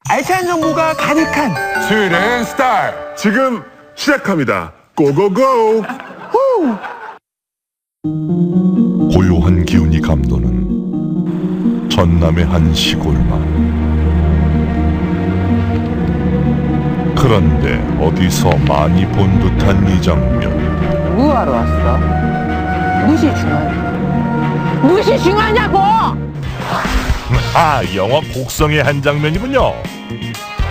알찬 정보가 가득한 스웨덴 스타일 지금 시작합니다. 고고고! 고요한 기운이 감도는 전남의 한 시골 마을. 그런데 어디서 많이 본 듯한 이 장면. 뭐하러 왔어? 무시 중하냐? 무시 중하냐고! 아, 영화 곡성의 한 장면이군요.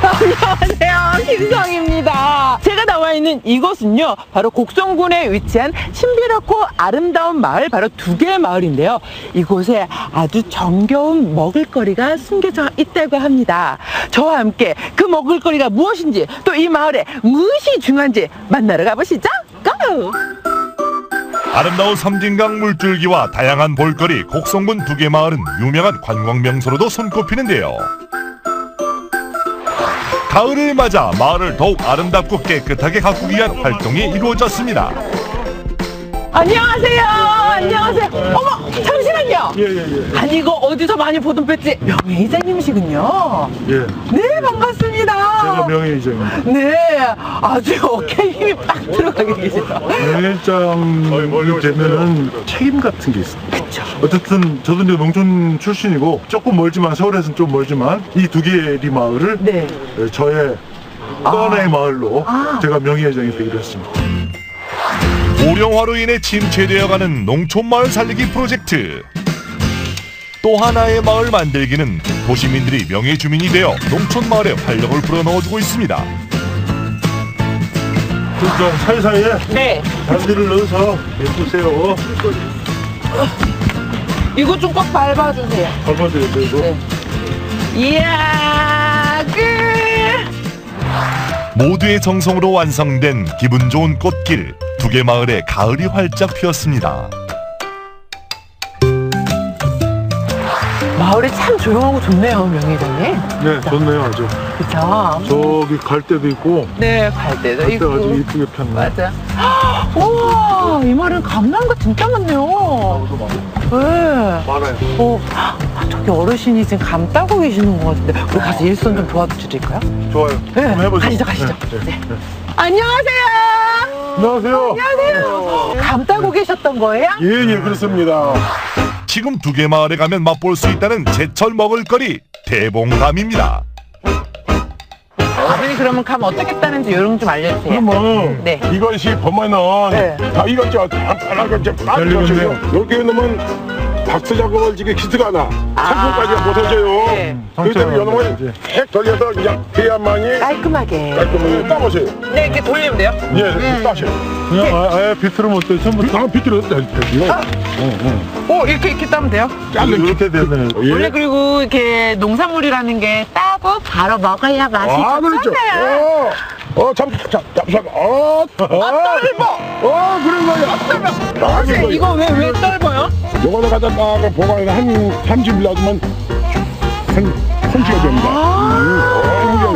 안녕하세요, 김성입니다. 제가 나와 있는 이곳은요, 바로 곡성군에 위치한 신비롭고 아름다운 마을, 바로 두 개의 마을인데요. 이곳에 아주 정겨운 먹을거리가 숨겨져 있다고 합니다. 저와 함께 그 먹을거리가 무엇인지, 또 이 마을에 무엇이 중요한지 만나러 가보시죠. 고! 아름다운 섬진강 물줄기와 다양한 볼거리 곡성군 두 개 마을은 유명한 관광 명소로도 손꼽히는데요. 가을을 맞아 마을을 더욱 아름답고 깨끗하게 가꾸기 위한 활동이 이루어졌습니다. 안녕하세요. 안녕하세요. 어머, 잠시만요. 예. 아니, 이거 어디서 많이 보던 배지 명예이장님이시군요. 예, 네, 반갑습니다. 제가 명예이장입니다. 네, 아주 어깨에 힘이 빡 들어가게 계시다. 명예이장이 되면은 책임 같은 게 있어요. 그쵸. 어쨌든 저도 이제 농촌 출신이고 조금 멀지만 서울에서는 좀 멀지만 이 두 개의 마을을 네. 저의 또 하나의 마을로 아. 제가 명예회장이 되기로 했습니다. 고령화로 인해 침체되어가는 농촌마을 살리기 프로젝트. 또 하나의 마을 만들기는 도시민들이 명예주민이 되어 농촌마을에 활력을 불어넣어주고 있습니다. 그러니까 사이사이에 네. 단지를 넣어서 예쁘세요. 이거 좀 꼭 밟아주세요. 밟아줘야 돼 이거. 네. 이야, 모두의 정성으로 완성된 기분 좋은 꽃길. 두 개 마을에 가을이 활짝 피었습니다. 마을이 참 조용하고 좋네요, 명예회장님. 네, 좋네요 아주. 그쵸? 저기 갈 때도 있고 네, 갈 때도 갈 때 있고. 아주 이쁘게 폈네. 맞아. 우와, 이 마을은 감나무가 진짜 많네요. 네. 많아요. 저기 어르신이 지금 감 따고 계시는 것 같은데 우리 가서 일손 좀 도와드릴까요? 좋아요. 네. 한번 해보죠. 가시죠. 네. 안녕하세요. 안녕하세요. 안녕하세요. 감 따고 계셨던 거예요? 예, 그렇습니다. 지금 두 개 마을에 가면 맛볼 수 있다는 제철 먹을거리 대봉감입니다. 아버님, 그러면 감 어떻게 따는지 요령 좀 알려주세요. 그러면 네. 이것이 보면은 네. 다 이것저 간단하게 이제 열리겠네요. 이렇게 넣으면 박스 작업을 지게 기스가 나 상품까지가 못해져요. 네. 그래서 이놈을 이제. 획 돌려서 그냥 해야만이 깔끔하게. 깔끔하게 따보세요. 네, 이렇게 돌리면 돼요? 예, 따세요. 그냥 아예 비틀으면 어때요? 처음부터? 아, 비틀어 되죠. 이렇게 따면 돼요? 이렇게 되네. 원래 그리고 이렇게 농산물이라는 게 따고 바로 먹어야 맛이 아, 그렇죠. 좋잖아요. 잠시만. 떨버! 그런 거야. 어르신, 이거 왜 떨버요? 요거를 갖다 딱 보관을 한 30일 놔두면 한 3시가 됩니다.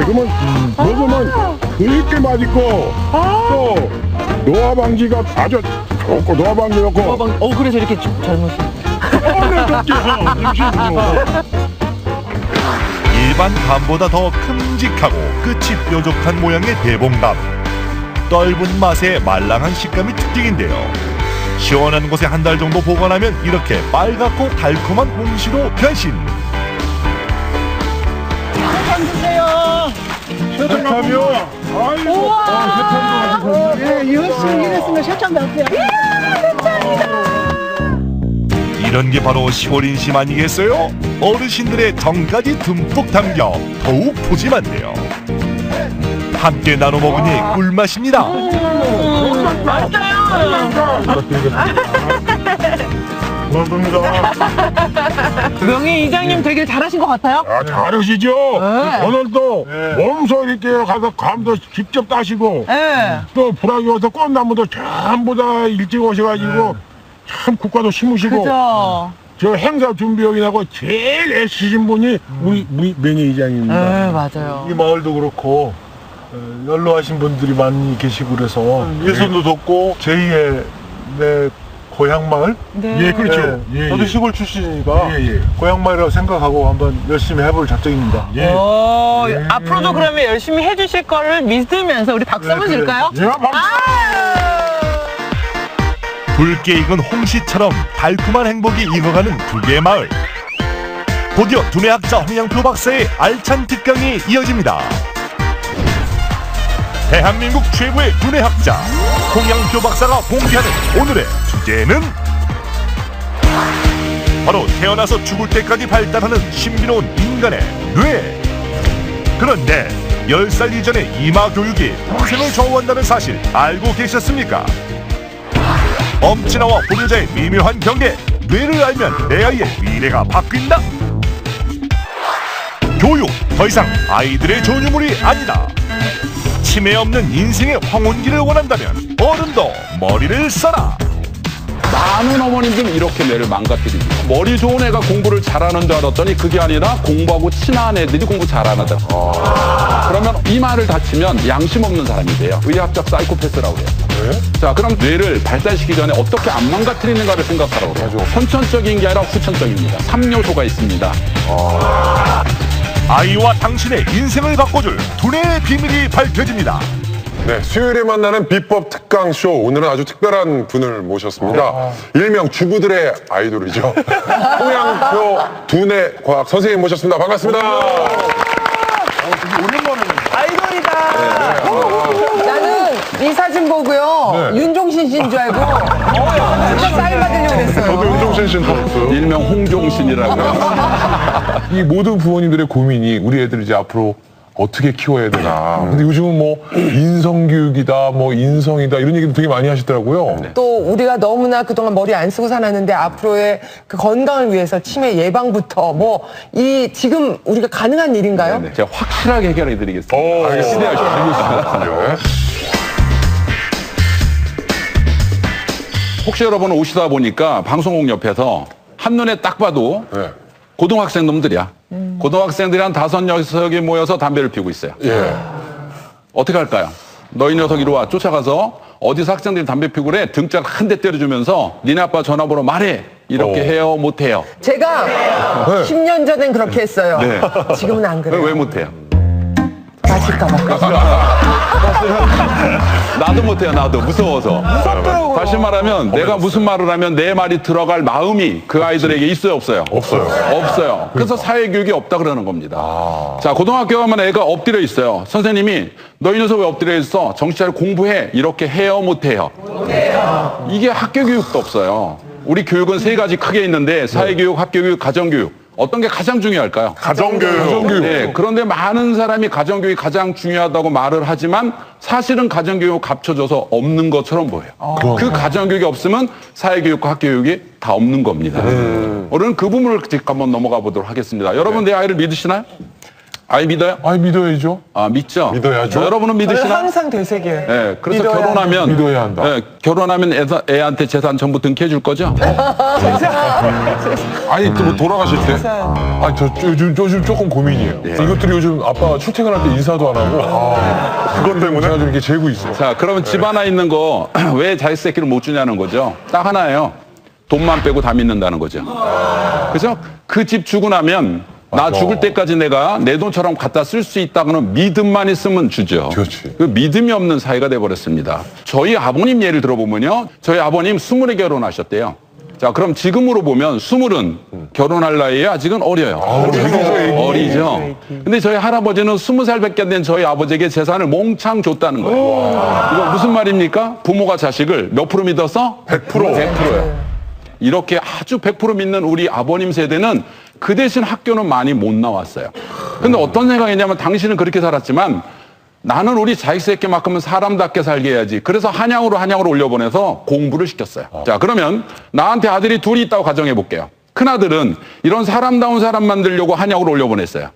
그러면 먹으면 그렇게 맛있고 또 노화 방지가 아주 좋고 노화 방지 좋고 그래서 이렇게 젊으세요. 일반 감보다 더 큼직하고 끝이 뾰족한 모양의 대봉감. 떫은 맛에 말랑한 식감이 특징인데요. 시원한 곳에 한 달 정도 보관하면 이렇게 빨갛고 달콤한 홍시로 변신. 세탁하며 우와! 열심히 일했으면 세찬도 없어요. 이런 게 바로 시골인심 아니겠어요? 어르신들의 정까지 듬뿍 담겨 더욱 푸짐한데요. 함께 나눠 먹으니 꿀맛입니다. 고맙습니다. 명예 이장님 되게 잘하신 것 같아요. 잘하시죠? 네. 오늘도 몸소 이렇게 가서 감도 직접 따시고 네. 또 불악이 와서 꽃나무도 전부 다 일찍 오셔가지고 참 국화도 심으시고 그죠? 저 행사 준비역이라고 제일 애쓰신 분이 우리 명예이장입니다. 네, 맞아요. 이 마을도 그렇고 연로하신 분들이 많이 계시고 그래서 일손도 돕고 제2의 내 고향 마을. 예, 그렇죠. 예, 저도 예. 시골 출신이니까 예, 예. 고향 마을이라고 생각하고 한번 열심히 해볼 작정입니다. 예. 앞으로도 그러면 열심히 해주실 거를 믿으면서 우리 박수 한번 그래. 줄까요? 예, 박수! 붉게 익은 홍시처럼 달콤한 행복이 익어가는 두 개의 마을. 곧이어 두뇌학자 홍양표 박사의 알찬 특강이 이어집니다. 대한민국 최고의 두뇌학자 홍양표 박사가 공개하는 오늘의 주제는 바로 태어나서 죽을 때까지 발달하는 신비로운 인간의 뇌. 그런데 10살 이전의 이마 교육이 평생을 좌우한다는 사실 알고 계셨습니까? 엄친아와 보류자의 미묘한 경계, 뇌를 알면 내 아이의 미래가 바뀐다. 교육, 더 이상 아이들의 전유물이 아니다. 치매 없는 인생의 황혼기를 원한다면 어른도 머리를 써라. 많은 어머님들 이렇게 뇌를 망가뜨립니다. 머리 좋은 애가 공부를 잘하는 줄 알았더니 그게 아니라 공부하고 친한 애들이 공부 잘하는다. 그러면 이마를 다치면 양심 없는 사람이 돼요. 의학적 사이코패스라고 해요. 자, 그럼 뇌를 발달시키기 전에 어떻게 안 망가뜨리는가를 생각하라고 그래요. 선천적인 게 아니라 후천적입니다. 3요소가 있습니다. 아이와 당신의 인생을 바꿔줄 두뇌의 비밀이 밝혀집니다. 네, 수요일에 만나는 비법 특강쇼. 오늘은 아주 특별한 분을 모셨습니다. 일명 주부들의 아이돌이죠. 홍양표 두뇌 과학 선생님 모셨습니다. 반갑습니다. 아이돌이다. 나는 이 사진 보고요. 윤종신 씨인 줄 알고 진짜 사인 받으려고 그랬어요. 저도 윤종신 씨는 봤어요. 일명 홍종신이라고 해요. 이 모든 부모님들의 고민이 우리 애들 이제 앞으로 어떻게 키워야 되나. 근데 요즘은 뭐 인성교육이다, 뭐 인성이다 이런 얘기도 되게 많이 하시더라고요. 또 우리가 너무나 그동안 머리 안 쓰고 살았는데 앞으로의 그 건강을 위해서 치매 예방부터 뭐 이 지금 우리가 가능한 일인가요? 네, 제가 확실하게 해결해 드리겠습니다. 알겠습니다. 혹시 여러분 오시다 보니까 방송국 옆에서 한눈에 딱 봐도 네. 고등학생 놈들이야. 고등학생들이 한 5, 6이 모여서 담배를 피우고 있어요. 예. 어떻게 할까요? 너희 녀석 이리 와. 쫓아가서 어디서 학생들이 담배 피우고 그래. 등짝 한 대 때려주면서 니네 아빠 전화번호 말해. 이렇게 해요? 못해요? 제가 10년 전엔 그렇게 했어요. 네. 지금은 안 그래요. 왜 못해요? 맞을까봐. 나도 못해요. 나도 무서워서. 다시 말하면 내가 무슨 말을 하면 내 말이 들어갈 마음이 그 아이들에게 있어요? 없어요? 없어요. 그래서 사회교육이 없다 그러는 겁니다. 자, 고등학교 가면 애가 엎드려 있어요. 선생님이 너희 녀석 왜 엎드려 있어? 정신 차려 공부해. 이렇게 해요? 못해요? 못해요. 이게 학교 교육도 없어요. 우리 교육은 3가지 크게 있는데 사회교육, 학교교육, 가정교육. 어떤 게 가장 중요할까요? 가정교육. 네, 그런데 많은 사람이 가정교육이 가장 중요하다고 말을 하지만 사실은 가정교육 합쳐져서 없는 것처럼 보여요. 그 가정교육이 없으면 사회교육과 학교교육이 다 없는 겁니다. 오늘은 그 부분을 한번 넘어가 보도록 하겠습니다. 여러분 내 아이를 믿으시나요? 아이 믿어요? 아이 믿어야죠. 아, 믿죠? 믿어야죠. 여러분은 저는 믿으시나요? 항상 되새겨요. 네, 그래서 믿어야 결혼하면 믿어야 한다. 네, 결혼하면 애한테 재산 전부 등기해 줄 거죠? 아니 또 뭐 돌아가실 때? 아니 저 요즘 조금 고민이에요. 이것들이 요즘 아빠 출퇴근할 때 인사도 안 하고 그것 때문에 제가 좀 이렇게 재고 있어요. 자, 그러면 집 하나 있는 거 왜 자식 새끼를 못 주냐는 거죠. 딱 하나예요. 돈만 빼고 다 믿는다는 거죠. 그래서 그 집 주고 나면 나 죽을 때까지 내가 내 돈처럼 갖다 쓸 수 있다고는 믿음만 있으면 주죠. 그렇지. 그 믿음이 없는 사이가 돼버렸습니다. 저희 아버님 예를 들어보면요. 저희 아버님 20에 결혼하셨대요. 자, 그럼 지금으로 보면 20은 결혼할 나이에 아직은 어려요. 어리죠. 근데 저희 할아버지는 20살밖에 안 된 저희 아버지에게 재산을 몽창 줬다는 거예요. 이거 무슨 말입니까? 부모가 자식을 몇 프로 믿어서? 100%. 100%예요. 이렇게 아주 100% 믿는 우리 아버님 세대는 그 대신 학교는 많이 못 나왔어요. 근데 어떤 생각이냐면 당신은 그렇게 살았지만 나는 우리 자식 새끼만큼은 사람답게 살게 해야지. 그래서 한양으로 올려보내서 공부를 시켰어요. 자, 그러면 나한테 아들이 둘이 있다고 가정해 볼게요. 큰아들은 이런 사람다운 사람 만들려고 한양으로 올려보냈어요.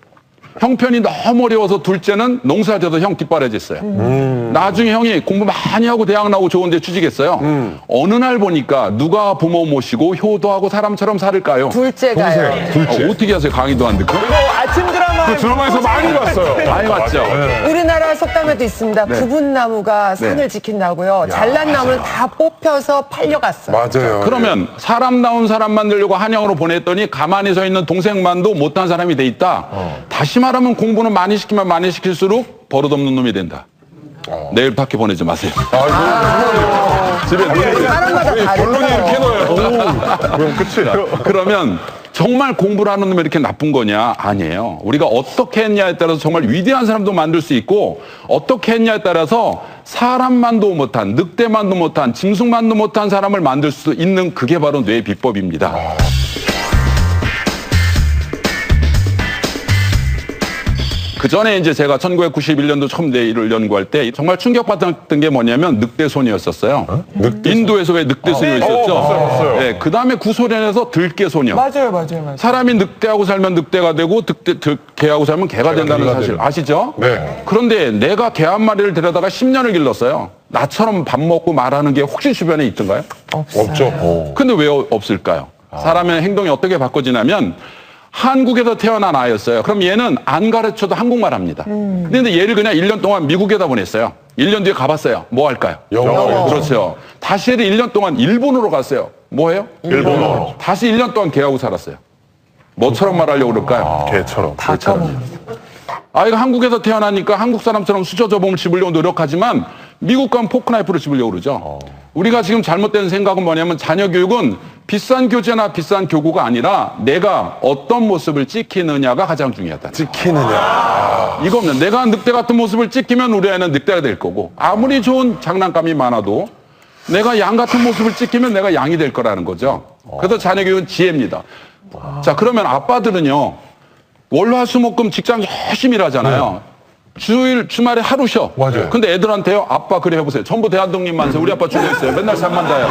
형편이 너무 어려워서 둘째는 농사 져서 형 뒷바라졌어요. 나중에 형이 공부 많이 하고 대학 나오고 좋은 데 취직했어요. 어느 날 보니까 누가 부모 모시고 효도하고 사람처럼 살을까요? 둘째가요. 둘째. 어떻게 하세요? 강의도 안 듣고. 아침 드라마. 그 드라마에서 많이 봤어요. 많이 봤죠? 우리나라 속담에도 있습니다. 네. 굽은 나무가 산을 지킨다고요. 잘난 나무는 다 뽑혀서 팔려갔어요. 맞아요. 그러면 사람다운 사람 만들려고 한양으로 보냈더니 가만히 서 있는 동생만도 못한 사람이 돼 있다. 다시 말하면 공부는 많이 시키면 많이 시킬수록 버릇없는 놈이 된다. 내일 밖에 보내지 마세요. 집에 눈이 사람마다 결론이 다르죠. 이렇게 넣어요. 그럼 끝이에요. 그러면 정말 공부를 하는 놈이 이렇게 나쁜 거냐? 아니에요. 우리가 어떻게 했냐에 따라서 정말 위대한 사람도 만들 수 있고 어떻게 했냐에 따라서 사람만도 못한, 늑대만도 못한, 짐승만도 못한 사람을 만들 수 있는 그게 바로 뇌 비법입니다. 그 전에 이제 제가 1991년도 처음 뇌를 연구할 때 정말 충격받았던 게 뭐냐면 늑대소녀였었어요. 인도에서 왜 늑대소녀 있었죠? 봤어요. 네, 그 다음에 구소련에서 들깨소녀. 맞아요. 사람이 늑대하고 살면 늑대가 되고 개하고 살면 개가 된다는 개가 사실 되는. 아시죠? 네. 그런데 내가 개 한 마리를 데려다가 10년을 길렀어요. 나처럼 밥 먹고 말하는 게 혹시 주변에 있던가요? 없죠. 근데 왜 없을까요? 사람의 행동이 어떻게 바꿔지냐면 한국에서 태어난 아이였어요. 그럼 얘는 안 가르쳐도 한국말 합니다. 근데 얘를 그냥 1년 동안 미국에다 보냈어요. 1년 뒤에 가봤어요. 뭐 할까요? 영어. 그렇죠. 다시 얘를 1년 동안 일본으로 갔어요. 뭐예요? 일본어. 다시 1년 동안 걔하고 살았어요. 뭐처럼 말하려고 그럴까요? 개처럼. 아이가 한국에서 태어나니까 한국 사람처럼 수저저봉을 집으려고 노력하지만 미국 가면 포크나이프를 집으려고 그러죠. 우리가 지금 잘못된 생각은 뭐냐면 자녀 교육은 비싼 교재나 비싼 교구가 아니라 내가 어떤 모습을 찍히느냐가 가장 중요하다. 찍히느냐. 이겁니다. 내가 늑대 같은 모습을 찍히면 우리 애는 늑대가 될 거고 아무리 좋은 장난감이 많아도 내가 양 같은 모습을 찍히면 내가 양이 될 거라는 거죠. 그래서 자녀 교육은 지혜입니다. 자, 그러면 아빠들은요. 월화수목금 직장 열심히 일하잖아요. 주말에 하루 쉬어. 맞아요. 근데 애들한테요. 아빠 그래 해보세요. 전부 대한독립만 세요. 우리 아빠 죽어 있어요. 맨날 잠만 자요.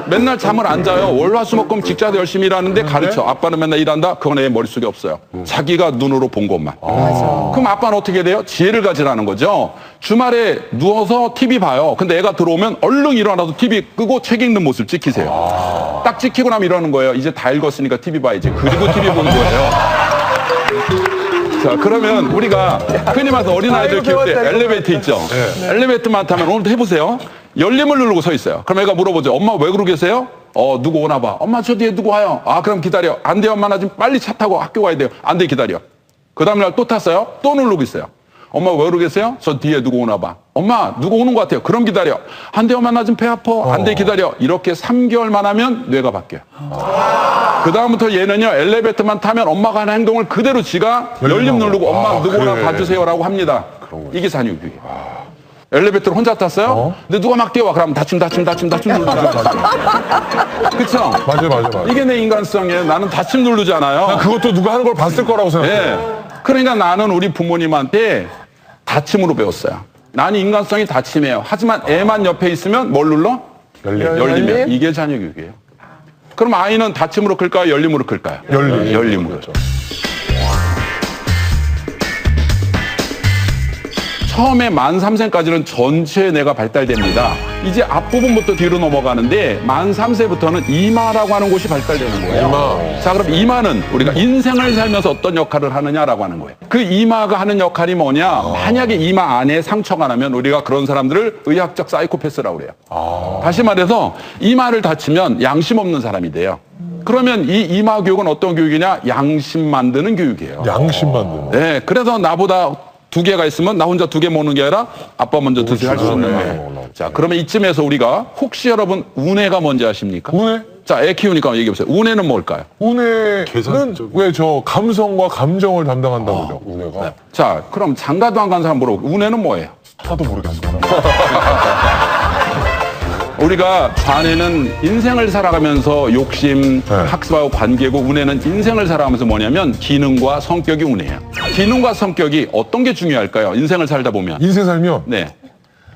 맨날 잠을 안 자요. 월화수목금 직장도 열심히 일하는데 가르쳐. 아빠는 맨날 일한다. 그건 애 머릿속에 없어요. 자기가 눈으로 본 것만. 그럼 아빠는 어떻게 돼요? 지혜를 가지라는 거죠. 주말에 누워서 TV 봐요. 근데 애가 들어오면 얼른 일어나서 TV 끄고 책 읽는 모습 찍히세요. 딱 찍히고 나면 이러는 거예요. 이제 다 읽었으니까 TV 봐야지. 그리고 TV 보는 거예요. 자, 그러면 우리가 흔히 말해서 어린아이들 키울 때 엘리베이터 있죠? 엘리베이터만 타면 오늘도 해보세요. 열림을 누르고 서 있어요. 그럼 애가 물어보죠. 엄마 왜 그러고 계세요? 누구 오나 봐. 엄마 저 뒤에 누구 와요? 아, 그럼 기다려. 안 돼요, 엄마 나 지금 빨리 차 타고 학교 가야 돼요. 안 돼, 기다려. 그 다음날 또 탔어요. 또 누르고 있어요. 엄마 왜 그러고 계세요? 저 뒤에 누구 오나 봐. 엄마 누구 오는 것 같아요. 그럼 기다려. 안 돼, 엄마 나 지금 배 아파. 안 돼, 기다려. 이렇게 3개월만 하면 뇌가 바뀌어요. 그 다음부터 얘는요, 엘리베이터만 타면 엄마가 하는 행동을 그대로 지가 열림 누르고 엄마 누구 오나 봐주세요라고 합니다. 이게 산유교육이에요. 엘리베이터를 혼자 탔어요? 근데 누가 막 뛰어와. 그러면 다침 누르죠. 그쵸? 맞아요. 이게 내 인간성이에요. 나는 다침 누르잖아요. 그것도 누가 하는 걸 봤을 거라고 생각해요. 예. 그러니까 나는 우리 부모님한테 다침으로 배웠어요. 나는 인간성이 다침이에요. 하지만 애만 옆에 있으면 뭘 눌러? 열리면. 이게 자녀 교육이에요. 그럼 아이는 다침으로 클까요? 열림으로 클까요? 열림으로. 처음에 만 3세까지는 전체 뇌가 발달됩니다. 이제 앞부분부터 뒤로 넘어가는데 만 3세부터는 이마라고 하는 곳이 발달되는 거예요. 자, 그럼 이마는 우리가 인생을 살면서 어떤 역할을 하느냐라고 하는 거예요. 그 이마가 하는 역할이 뭐냐? 만약에 이마 안에 상처가 나면 우리가 그런 사람들을 의학적 사이코패스라고 그래요. 다시 말해서 이마를 다치면 양심 없는 사람이 돼요. 그러면 이 이마 교육은 어떤 교육이냐? 양심 만드는 교육이에요. 양심 만드는. 네, 그래서 나보다 2개가 있으면 나 혼자 2개 먹는 게 아니라 아빠 먼저 드세요 할 수 있는 거예요. 자, 그러면 이쯤에서 우리가 혹시 여러분 운해가 뭔지 아십니까? 운해? 자, 애 키우니까 얘기해보세요. 운해는 뭘까요? 운해는 왜 저 감성과 감정을 담당한다고 그러죠? 운해가. 자, 그럼 장가도 안 간 사람 물어보고 운해는 뭐예요? 하도 모르겠습니다. 우리가 좌뇌는 인생을 살아가면서 욕심, 학습하고 관계고 운해는 인생을 살아가면서 뭐냐면 기능과 성격이 운해예요. 기능과 성격이 어떤 게 중요할까요? 인생을 살다 보면. 인생 살면 네.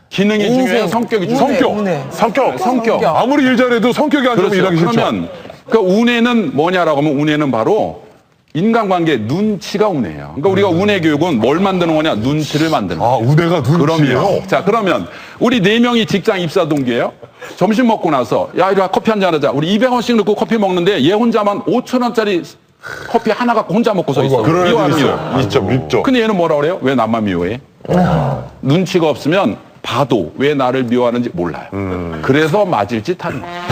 기능이 중요해요? 성격이 중요해요? 성격. 아무리 일 잘해도 성격이 안 좋으면 그렇죠. 일하기 싫죠. 그러면 그 운해는 뭐냐라고 하면 운해는 바로 인간관계 눈치가 운해예요. 그러니까 우리가 운해 교육은 뭘 만드는 거냐? 눈치를 만드는 거예요. 아, 우대가 눈치예요? 그럼요. 자, 그러면 우리 4명이 직장 입사 동기예요. 점심 먹고 나서 야, 이리 와 커피 한잔 하자. 우리 200원씩 넣고 커피 먹는데 얘 혼자만 5,000원짜리 커피 하나 갖고 혼자 먹고 서 있어. 그런 애도 미워하는 있어요. 미워. 있죠, 밉죠. 근데 얘는 뭐라 그래요? 왜 나만 미워해? 눈치가 없으면 봐도 왜 나를 미워하는지 몰라요. 그래서 맞을 짓 하는 거예요.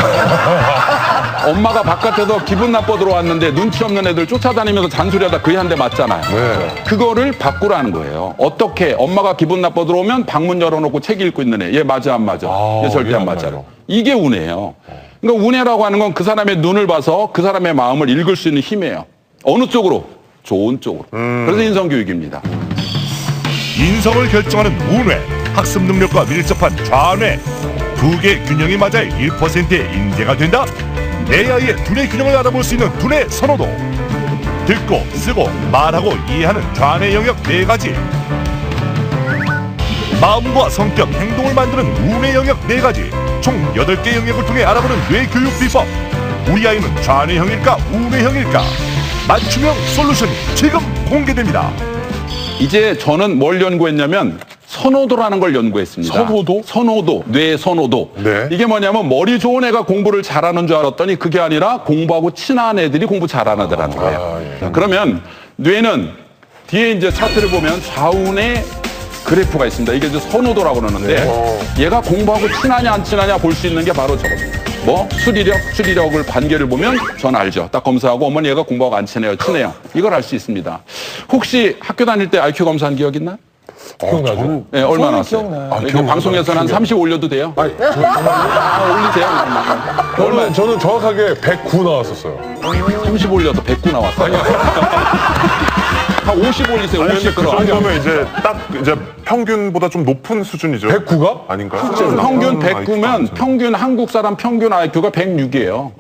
엄마가 바깥에서 기분 나빠 들어왔는데 눈치 없는 애들 쫓아다니면서 잔소리하다 그이 한 대 맞잖아요. 네. 그거를 바꾸라는 거예요. 어떻게 엄마가 기분 나빠 들어오면 방문 열어놓고 책 읽고 있는 애. 얘 맞아 안 맞아? 얘 절대 안 맞아요. 이게 운해예요. 그러니까 운해라고 하는 건 그 사람의 눈을 봐서 그 사람의 마음을 읽을 수 있는 힘이에요. 어느 쪽으로? 좋은 쪽으로. 그래서 인성교육입니다. 인성을 결정하는 운회, 학습 능력과 밀접한 좌뇌. 두 개 균형이 맞아야 1%의 인재가 된다. 내 아이의 두뇌 균형을 알아볼 수 있는 두뇌 선호도. 듣고 쓰고 말하고 이해하는 좌뇌 영역 4가지. 마음과 성격, 행동을 만드는 우뇌 영역 4가지. 총 8개 영역을 통해 알아보는 뇌 교육 비법. 우리 아이는 좌뇌형일까 우뇌형일까? 맞춤형 솔루션이 지금 공개됩니다. 이제 저는 뭘 연구했냐면 선호도라는 걸 연구했습니다. 선호도? 선호도, 뇌 선호도. 네. 이게 뭐냐면 머리 좋은 애가 공부를 잘하는 줄 알았더니 그게 아니라 공부하고 친한 애들이 공부 잘하는 애들라는 거예요. 예. 자, 그러면 뇌는 뒤에 이제 차트를 보면 좌우의 그래프가 있습니다. 이게 이제 선호도라고 그러는데 얘가 공부하고 친하냐 안 친하냐 볼 수 있는 게 바로 저겁니다. 뭐 수리력, 추리력을 관계를 보면 전 알죠. 딱 검사하고 어머니 얘가 공부하고 안 친해요, 친해요. 이걸 알 수 있습니다. 혹시 학교 다닐 때 IQ 검사한 기억 있나? 기억나죠? 네, 얼마 나왔어요? 이게 방송에서는 한 30 올려도 돼요? 올리세요. 저는 정확하게 109 나왔었어요. 30 올려도 109 나왔어요. 한 50 올리세요. 50 그 정도면 이제 딱 이제 평균보다 좀 높은 수준이죠. 109가? 아닌가요? 평균 109면 평균 한국 사람 평균 IQ가 106이에요.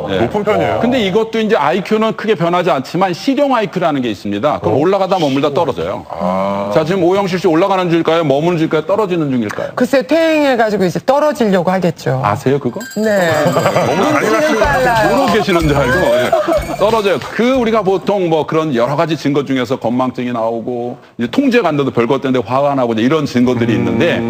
네. 높은 편이에요. 근데 이것도 이제 IQ는 크게 변하지 않지만 실용 IQ라는 게 있습니다. 그럼 올라가다 머물다 떨어져요. 자, 지금 오영실 씨 올라가는 중일까요? 머무는 중일까요? 떨어지는 중일까요? 글쎄 퇴행해가지고 이제 떨어지려고 하겠죠. 아세요, 그거? 네. 눈치는 빨라요. 모르고 계시는 줄 알고 예. 떨어져요. 그 우리가 보통 뭐 그런 여러 가지 증거 중에서 건망증이 나오고 이제 통제 간다도 별것 때문에 화가 나고 이제 이런 증거들이 있는데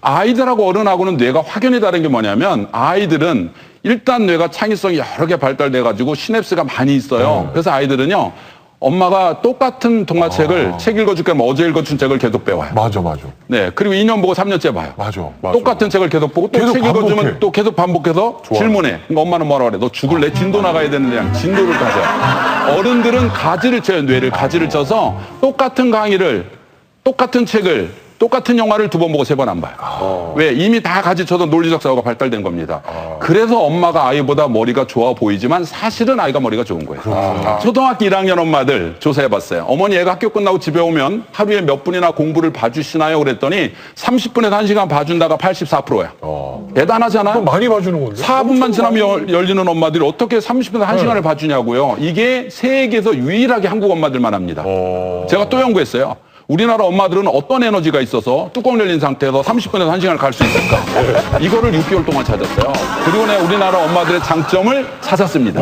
아이들하고 어른하고는 뇌가 확연히 다른 게 뭐냐면 아이들은 일단 뇌가 창의성이 여러 개 발달돼 가지고 시냅스가 많이 있어요. 그래서 아이들은요. 엄마가 똑같은 동화책을 책 읽어줄게 하면 어제 읽어준 책을 계속 배워요. 맞아. 네. 그리고 2년 보고 3년째 봐요. 맞아. 똑같은 책을 계속 보고 또 계속 책 읽어주면 반복해. 또 계속 반복해서 질문해. 그러니까 엄마는 뭐라 그래? 너 죽을래? 진도 나가야 되는데 그냥 진도를 가자. 어른들은 가지를 쳐요. 뇌를 가지를 쳐서 똑같은 강의를 똑같은 책을 똑같은 영화를 2번 보고 3번 안 봐요. 왜? 이미 다 가지쳐서 논리적 사고가 발달된 겁니다. 그래서 엄마가 아이보다 머리가 좋아 보이지만 사실은 아이가 머리가 좋은 거예요. 초등학교 1학년 엄마들 조사해봤어요. 어머니 애가 학교 끝나고 집에 오면 하루에 몇 분이나 공부를 봐주시나요? 그랬더니 30분에서 1시간 봐준다가 84%야. 대단하잖아요. 많이 봐주는 건데. 4분만 지나면 열리는 엄마들이 어떻게 30분에서 1시간을 봐주냐고요. 이게 세계에서 유일하게 한국 엄마들만 합니다. 제가 또 연구했어요. 우리나라 엄마들은 어떤 에너지가 있어서 뚜껑 열린 상태에서 30분에서 1시간을 갈 수 있을까? 이거를 6개월 동안 찾았어요. 그리고 내가 우리나라 엄마들의 장점을 찾았습니다.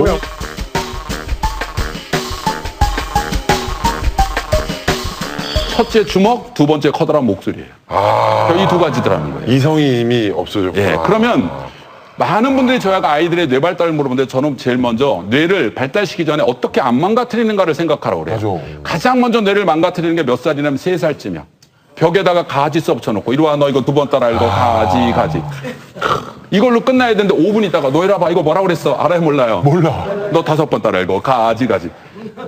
첫째 주먹, 두 번째 커다란 목소리예요. 이 2가지더라는 거예요. 이성이 이미 없어졌구나. 예, 그러면 많은 분들이 저희가 아이들의 뇌 발달을 물어보는데 저는 제일 먼저 뇌를 발달시키기 전에 어떻게 안 망가뜨리는가를 생각하라고 그래요. 맞아. 가장 먼저 뇌를 망가뜨리는 게 몇 살이냐면 3살쯤이야. 벽에다가 가지 써붙여놓고 이리 와 너 이거 2번 따라 읽어 가지. 이걸로 끝나야 되는데 5분 있다가 너 이리 봐 이거 뭐라고 그랬어? 알아요 몰라요? 몰라. 너 5번 따라 읽어 가지.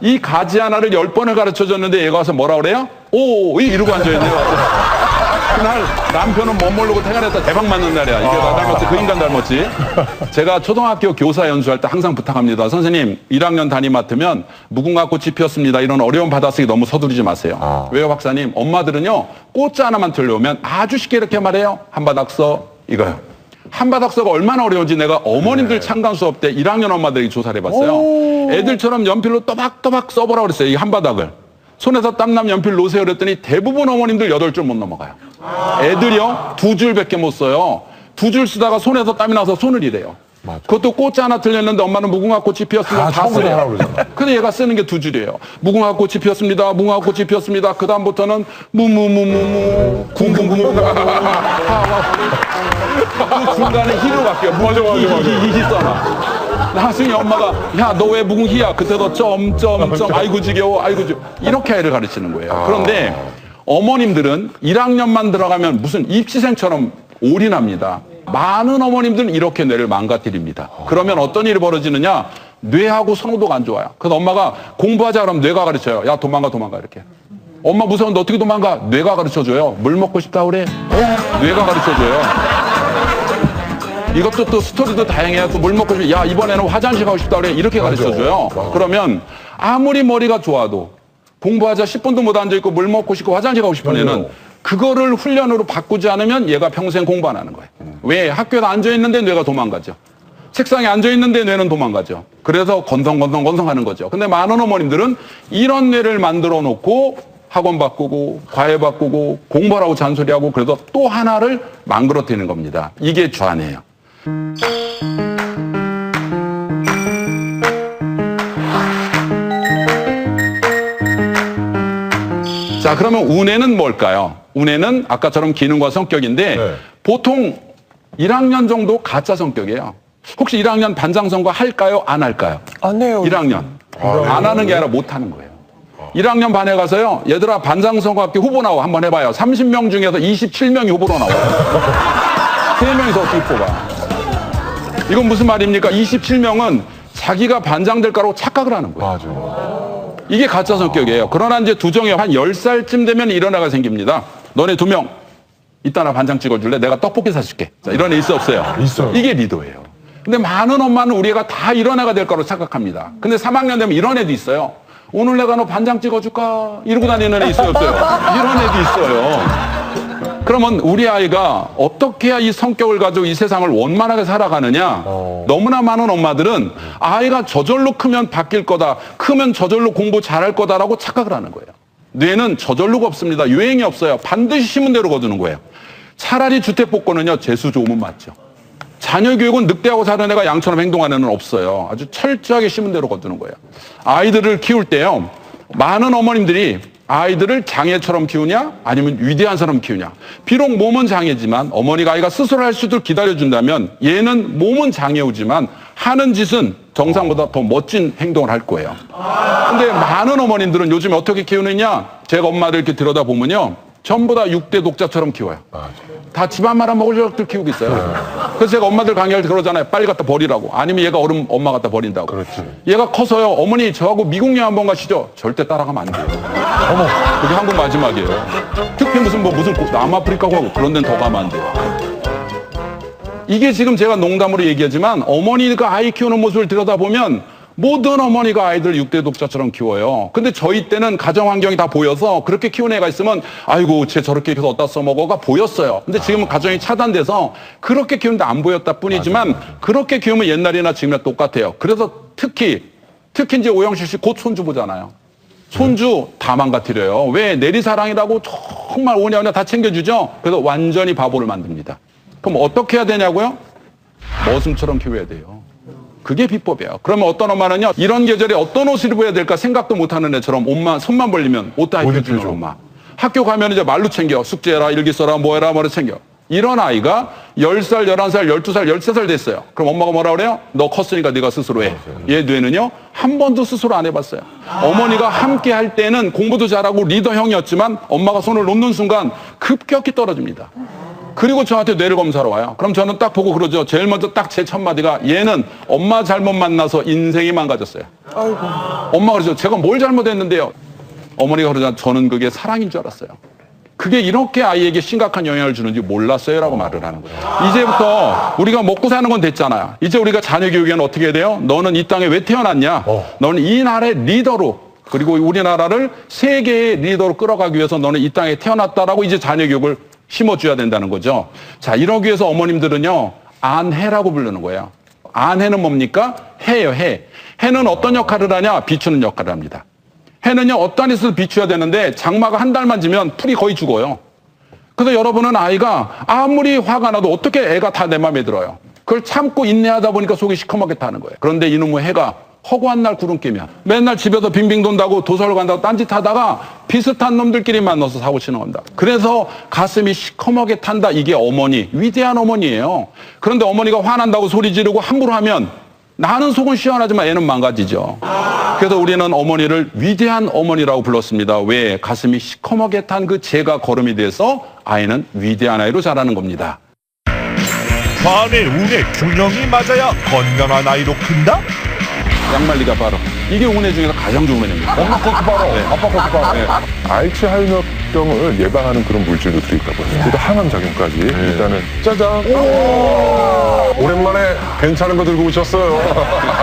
이 가지 하나를 10번을 가르쳐줬는데 얘가 와서 뭐라 그래요? 오 이러고 앉아있네요. 그날 남편은 못 모르고 퇴근했다 대박 맞는 날이야. 이게 나 닮았지 그 인간 닮았지. 제가 초등학교 교사 연수할 때 항상 부탁합니다. 선생님 1학년 담임 맡으면 무궁화 꽃이 피었습니다. 이런 어려운 받아쓰기 너무 서두르지 마세요. 왜요 박사님? 엄마들은요 꽃자 하나만 들려오면 아주 쉽게 이렇게 말해요. 한바닥 써 이거요. 한바닥 써가 얼마나 어려운지 내가 어머님들 참관 수업 때 1학년 엄마들에게 조사를 해봤어요. 애들처럼 연필로 또박또박 써보라고 그랬어요. 이 한바닥을. 손에서 땀남 연필 놓으세요 그랬더니 대부분 어머님들 8줄 못 넘어가요. 애들이요 2줄밖에 못 써요. 2줄 쓰다가 손에서 땀이 나서 손을 이래요. 그것도 꽃 하나 틀렸는데 엄마는 무궁화 꽃이 피었습니다. 다 쓰래요. 근데 얘가 쓰는 게 두 줄이에요. 무궁화 꽃이 피었습니다. 무궁화 꽃이 피었습니다. 그 다음부터는 무무무무무 궁궁궁 그 중간에 희로 바뀌어. 맞아. 희 써놔. 나중에 엄마가 야 너 왜 무궁희야? 그때도 점점점 아이고 지겨워 아이고 지겨워 이렇게 애를 가르치는 거예요. 그런데 어머님들은 1학년만 들어가면 무슨 입시생처럼 올인합니다. 많은 어머님들은 이렇게 뇌를 망가뜨립니다. 그러면 어떤 일이 벌어지느냐? 뇌하고 선호도가 안 좋아요. 그래서 엄마가 공부하자 그러면 뇌가 가르쳐요. 야 도망가 이렇게. 엄마 무서운데 어떻게 도망가? 뇌가 가르쳐줘요. 물 먹고 싶다 그래? 뇌가 가르쳐줘요. 이것도 또 스토리도 다양해요. 또 물 먹고 싶다. 야 이번에는 화장실 가고 싶다 그래? 이렇게 가르쳐줘요. 그러면 아무리 머리가 좋아도 공부하자 10분도 못 앉아있고 물 먹고 싶고 화장실 가고 싶은 애는 그거를 훈련으로 바꾸지 않으면 얘가 평생 공부 안 하는 거예요. 왜? 학교에 앉아있는데 뇌가 도망가죠. 책상에 앉아있는데 뇌는 도망가죠. 그래서 건성 하는 거죠. 근데 많은 어머님들은 이런 뇌를 만들어 놓고 학원 바꾸고 과외 바꾸고 공부하라고 잔소리하고 그래서 또 하나를 망그러뜨리는 겁니다. 이게 좌뇌예요. 자, 그러면 우뇌는 뭘까요? 우뇌는 아까처럼 기능과 성격인데 보통 1학년 정도 가짜 성격이에요. 혹시 1학년 반장 선거 할까요? 안 할까요? 안 해요. 1학년. 안 하는 게 아니라 못 하는 거예요. 1학년 반에 가서요. 얘들아 반장 선거학교 후보 나와 한번 해봐요. 30명 중에서 27명이 후보로 나와요. 3명이서 어떻게 뽑아? 이건 무슨 말입니까? 27명은 자기가 반장 될 거라고 착각을 하는 거예요. 이게 가짜 성격이에요. 그러나 이제 두정이 한 10살쯤 되면 이런 애가 생깁니다. 너네 2명 이따 나 반장 찍어줄래? 내가 떡볶이 사줄게. 자, 이런 애 있어 없어요? 있어요. 이게 리더예요. 근데 많은 엄마는 우리 애가 다 이런 애가 될 거라고 착각합니다. 근데 3학년 되면 이런 애도 있어요. 오늘 내가 너 반장 찍어줄까? 이러고 다니는 애 있어요 없어요? 이런 애도 있어요. 그러면 우리 아이가 어떻게 해야 이 성격을 가지고 이 세상을 원만하게 살아가느냐? 너무나 많은 엄마들은 아이가 저절로 크면 바뀔 거다. 크면 저절로 공부 잘할 거다라고 착각을 하는 거예요. 뇌는 저절로가 없습니다. 유행이 없어요. 반드시 심은 대로 거두는 거예요. 차라리 주택복권은요. 재수 좋으면 맞죠. 자녀 교육은 늑대하고 사는 애가 양처럼 행동하는 애는 없어요. 아주 철저하게 심은 대로 거두는 거예요. 아이들을 키울 때요. 많은 어머님들이 아이들을 장애처럼 키우냐 아니면 위대한 사람 키우냐. 비록 몸은 장애지만 어머니가 아이가 스스로 할 수 있도록 기다려준다면 얘는 몸은 장애우지만 하는 짓은 정상보다 더 멋진 행동을 할 거예요. 근데 많은 어머님들은 요즘 어떻게 키우느냐. 제가 엄마들 이렇게 들여다보면요. 전부 다 6대 독자처럼 키워요. 다 집안 말아먹을 녀석들 키우고 있어요. 그래서 제가 엄마들 강의할 때 그러잖아요. 빨리 갖다 버리라고. 아니면 얘가 엄마 갖다 버린다고. 그렇지. 얘가 커서요. 어머니 저하고 미국 여행 한번 가시죠. 절대 따라가면 안 돼요. 어머, 그게 한국 마지막이에요. 특히 무슨 남아프리카 가고 그런 데는 더 가면 안 돼요. 이게 지금 제가 농담으로 얘기하지만 어머니가 아이 키우는 모습을 들여다보면 모든 어머니가 아이들 6대 독자처럼 키워요. 근데 저희 때는 가정 환경이 다 보여서 그렇게 키우는 애가 있으면 아이고 쟤 저렇게 키워서 어디다 써먹어가 보였어요. 근데 지금은 가정이 차단돼서 그렇게 키우는데 안 보였다 뿐이지만 그렇게 키우면 옛날이나 지금이나 똑같아요. 그래서 특히 이제 오영실 씨 곧 손주 보잖아요. 손주 다 망가뜨려요. 왜? 내리사랑이라고 정말 오냐오냐 다 챙겨주죠. 그래서 완전히 바보를 만듭니다. 그럼 어떻게 해야 되냐고요? 머슴처럼 키워야 돼요. 그게 비법이에요. 그러면 어떤 엄마는요. 이런 계절에 어떤 옷을 입어야 될까 생각도 못하는 애처럼 손만 벌리면 옷 다 입혀주는 엄마. 학교 가면 이제 말로 챙겨. 숙제해라, 일기 써라, 뭐해라, 뭐를 챙겨. 이런 아이가 10살, 11살, 12살, 13살 됐어요. 그럼 엄마가 뭐라 그래요? 너 컸으니까 네가 스스로 해. 얘 뇌는요. 한 번도 스스로 안 해봤어요. 어머니가 함께 할 때는 공부도 잘하고 리더형이었지만 엄마가 손을 놓는 순간 급격히 떨어집니다. 그리고 저한테 뇌를 검사하러 와요. 그럼 저는 딱 보고 그러죠. 제일 먼저 딱 제 첫 마디가 얘는 엄마 잘못 만나서 인생이 망가졌어요. 아이고. 엄마가 그러죠. 제가 뭘 잘못했는데요. 어머니가 그러잖아요. 저는 그게 사랑인 줄 알았어요. 그게 이렇게 아이에게 심각한 영향을 주는지 몰랐어요. 라고 말을 하는 거예요. 이제부터 우리가 먹고 사는 건 됐잖아요. 이제 우리가 자녀 교육에는 어떻게 해야 돼요? 너는 이 땅에 왜 태어났냐? 너는 이 나라의 리더로 그리고 우리나라를 세계의 리더로 끌어가기 위해서 너는 이 땅에 태어났다라고 이제 자녀 교육을 심어줘야 된다는 거죠. 자, 이러기 위해서 어머님들은요, 안해라고 부르는 거예요. 안해는 뭡니까? 해요, 해. 해는 어떤 역할을 하냐? 비추는 역할을 합니다. 해는요, 어떠한 짓을 비춰야 되는데, 장마가 한 달만 지면 풀이 거의 죽어요. 그래서 여러분은 아이가 아무리 화가 나도 어떻게 애가 다 내 마음에 들어요. 그걸 참고 인내하다 보니까 속이 시커멓게 타는 거예요. 그런데 이놈의 해가 허구한 날 구름 끼면 맨날 집에서 빙빙 돈다고 도서를 간다고 딴짓하다가 비슷한 놈들끼리 만나서 사고 치는 겁니다. 그래서 가슴이 시커멓게 탄다. 이게 어머니, 위대한 어머니예요. 그런데 어머니가 화난다고 소리 지르고 함부로 하면 나는 속은 시원하지만 애는 망가지죠. 그래서 우리는 어머니를 위대한 어머니라고 불렀습니다. 왜? 가슴이 시커멓게 탄 그 죄가 거름이 돼서 아이는 위대한 아이로 자라는 겁니다. 좌뇌 우뇌 균형이 맞아야 건강한 아이로 큰다? 양말리가 바로 이게 운해 중에서 가장 좋은 운해입니다. 엄마 것도 바로, 아빠 것도 바로. 알츠하이머병을 예방하는 그런 물질도 들어있다고 해요. 그것도 항암 작용까지. 일단은 짜잔. 오랜만에 괜찮은 거 들고 오셨어요.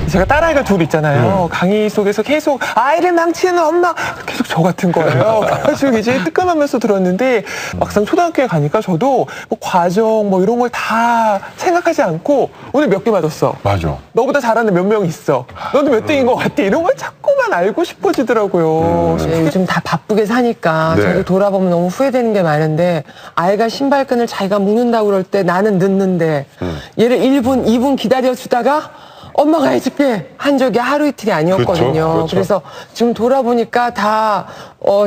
제가 딸아이가 둘 있잖아요. 강의 속에서 계속 아이를 망치는 엄마 계속 저 같은 거예요. 그래가지고 이제 뜨끔하면서 들었는데 막상 초등학교에 가니까 저도 뭐 과정 뭐 이런 걸 다 생각하지 않고 오늘 몇 개 맞았어. 맞아. 너보다 잘하는 몇 명 있어. 너도 몇 등인 것 같아. 이런 걸 자꾸만 알고 싶어지더라고요. 요즘 다 바쁘게 사니까 네. 저도 돌아보면 너무 후회되는 게 많은데 아이가 신발끈을 자기가 묶는다고 그럴 때 나는 늦는데 얘를 1분, 2분 기다려주다가 엄마가 해줄게 한 적이 하루 이틀이 아니었거든요. 그렇죠. 그래서 지금 돌아보니까 다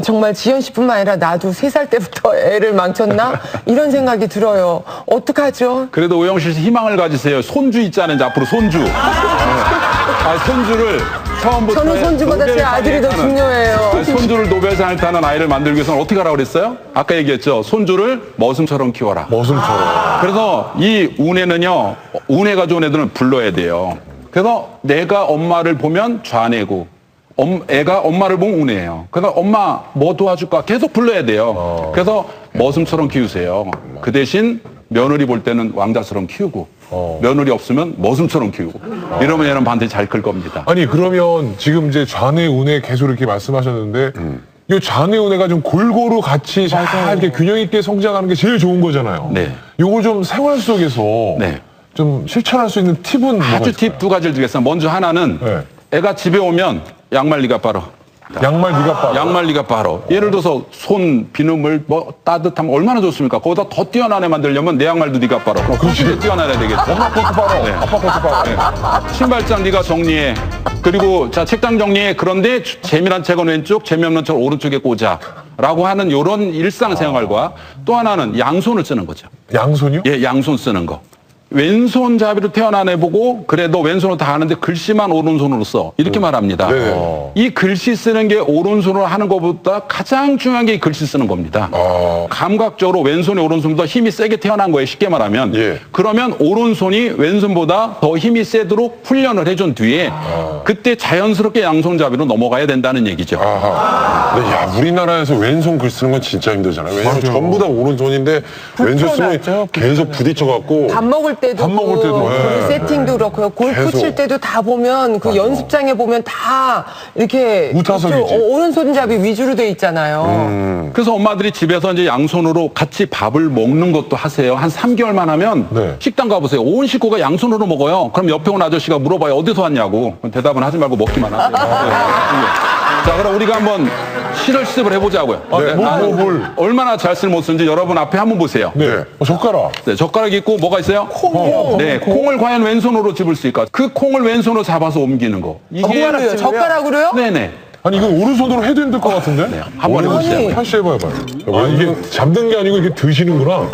정말 지연 씨뿐만 아니라 나도 3살 때부터 애를 망쳤나? 이런 생각이 들어요. 어떡하죠? 그래도 오영실 씨 희망을 가지세요. 손주 있잖아요. 이제 앞으로 손주. 네. 손주를 처음부터 저는 손주보다 제 아들이 더 중요해요. 손주를 노벨상을 타는 아이를 만들기 위해서는 어떻게 하라고 그랬어요? 아까 얘기했죠. 손주를 머슴처럼 키워라. 머슴처럼. 그래서 이 운해는요. 운해가 좋은 애들은 불러야 돼요. 그래서 내가 엄마를 보면 좌뇌고 애가 엄마를 보면 운해예요. 그래서 엄마 뭐 도와줄까 계속 불러야 돼요. 그래서 머슴처럼 키우세요. 그 대신 며느리 볼 때는 왕자처럼 키우고 며느리 없으면 머슴처럼 키우고 이러면 얘는 반드시 잘 클 겁니다. 아니 그러면 지금 이제 좌뇌 우뇌 계속 이렇게 말씀하셨는데 이 좌뇌 우뇌가 좀 골고루 같이 잘 이렇게 균형 있게 성장하는 게 제일 좋은 거잖아요. 네. 요걸 좀 생활 속에서 네. 좀 실천할 수 있는 팁은 뭐가 아주 있을까요? 팁 2가지를 드리겠습니다. 먼저 하나는 네. 애가 집에 오면 양말 네가 빨아. 양말 네가 빨아. 양말 네가 빨아. 예를 들어서 손 비누물 뭐 따뜻하면 얼마나 좋습니까? 거기다 더 뛰어난 애 만들려면 내 양말도 네가 빨아. 그렇지. 뛰어나야 되겠죠. 엄마 것도 빨아. 네. 아빠 것도 빨아. 신발장 네가 정리해. 그리고 자 책장 정리해. 그런데 재미난 책은 왼쪽, 재미없는 책은 오른쪽에 꽂아. 라고 하는 이런 일상생활과 또 하나는 양손을 쓰는 거죠. 양손이요? 예, 양손 쓰는 거. 왼손잡이로 태어난 애 보고 그래 너 왼손으로 다 하는데 글씨만 오른손으로 써 이렇게 말합니다. 이 글씨 쓰는 게 오른손으로 하는 것보다 가장 중요한 게 이 글씨 쓰는 겁니다. 감각적으로 왼손이 오른손보다 힘이 세게 태어난 거예요. 쉽게 말하면. 그러면 오른손이 왼손보다 더 힘이 세도록 훈련을 해준 뒤에 그때 자연스럽게 양손잡이로 넘어가야 된다는 얘기죠. 근데 야 우리나라에서 왼손 글 쓰는 건 진짜 힘들잖아요. 왜냐면 전부 다 오른손인데 왼손 쓰면 계속 부딪혀갖고 밥 먹을 때도 그 세팅도 그렇고요. 골프 계속. 칠 때도 다 보면 그 연습장에 보면 다 이렇게 우타석이지. 오른손잡이 위주로 돼 있잖아요. 그래서 엄마들이 집에서 이제 양손으로 같이 밥을 먹는 것도 하세요. 한 3개월만 하면 네. 식당 가보세요. 온 식구가 양손으로 먹어요. 그럼 옆에 온 아저씨가 물어봐요. 어디서 왔냐고. 대답은 하지 말고 먹기만 하세요. 자, 그럼 우리가 한번 실습을 해보자고요. 나는 얼마나 잘 쓸 못 쓰는지 여러분 앞에 한번 보세요. 네. 젓가락. 네, 젓가락이 있고 뭐가 있어요? 콩이요. 네, 콩을 과연 왼손으로 집을 수 있을까? 그 콩을 왼손으로 잡아서 옮기는 거. 이게 젓가락으로요? 네네. 아니 이건 오른손으로 해도 힘들 것 같은데? 네, 한번 해보세요. 다시 해봐요. 아, 이게 잡는 게 아니고 이게 드시는구나.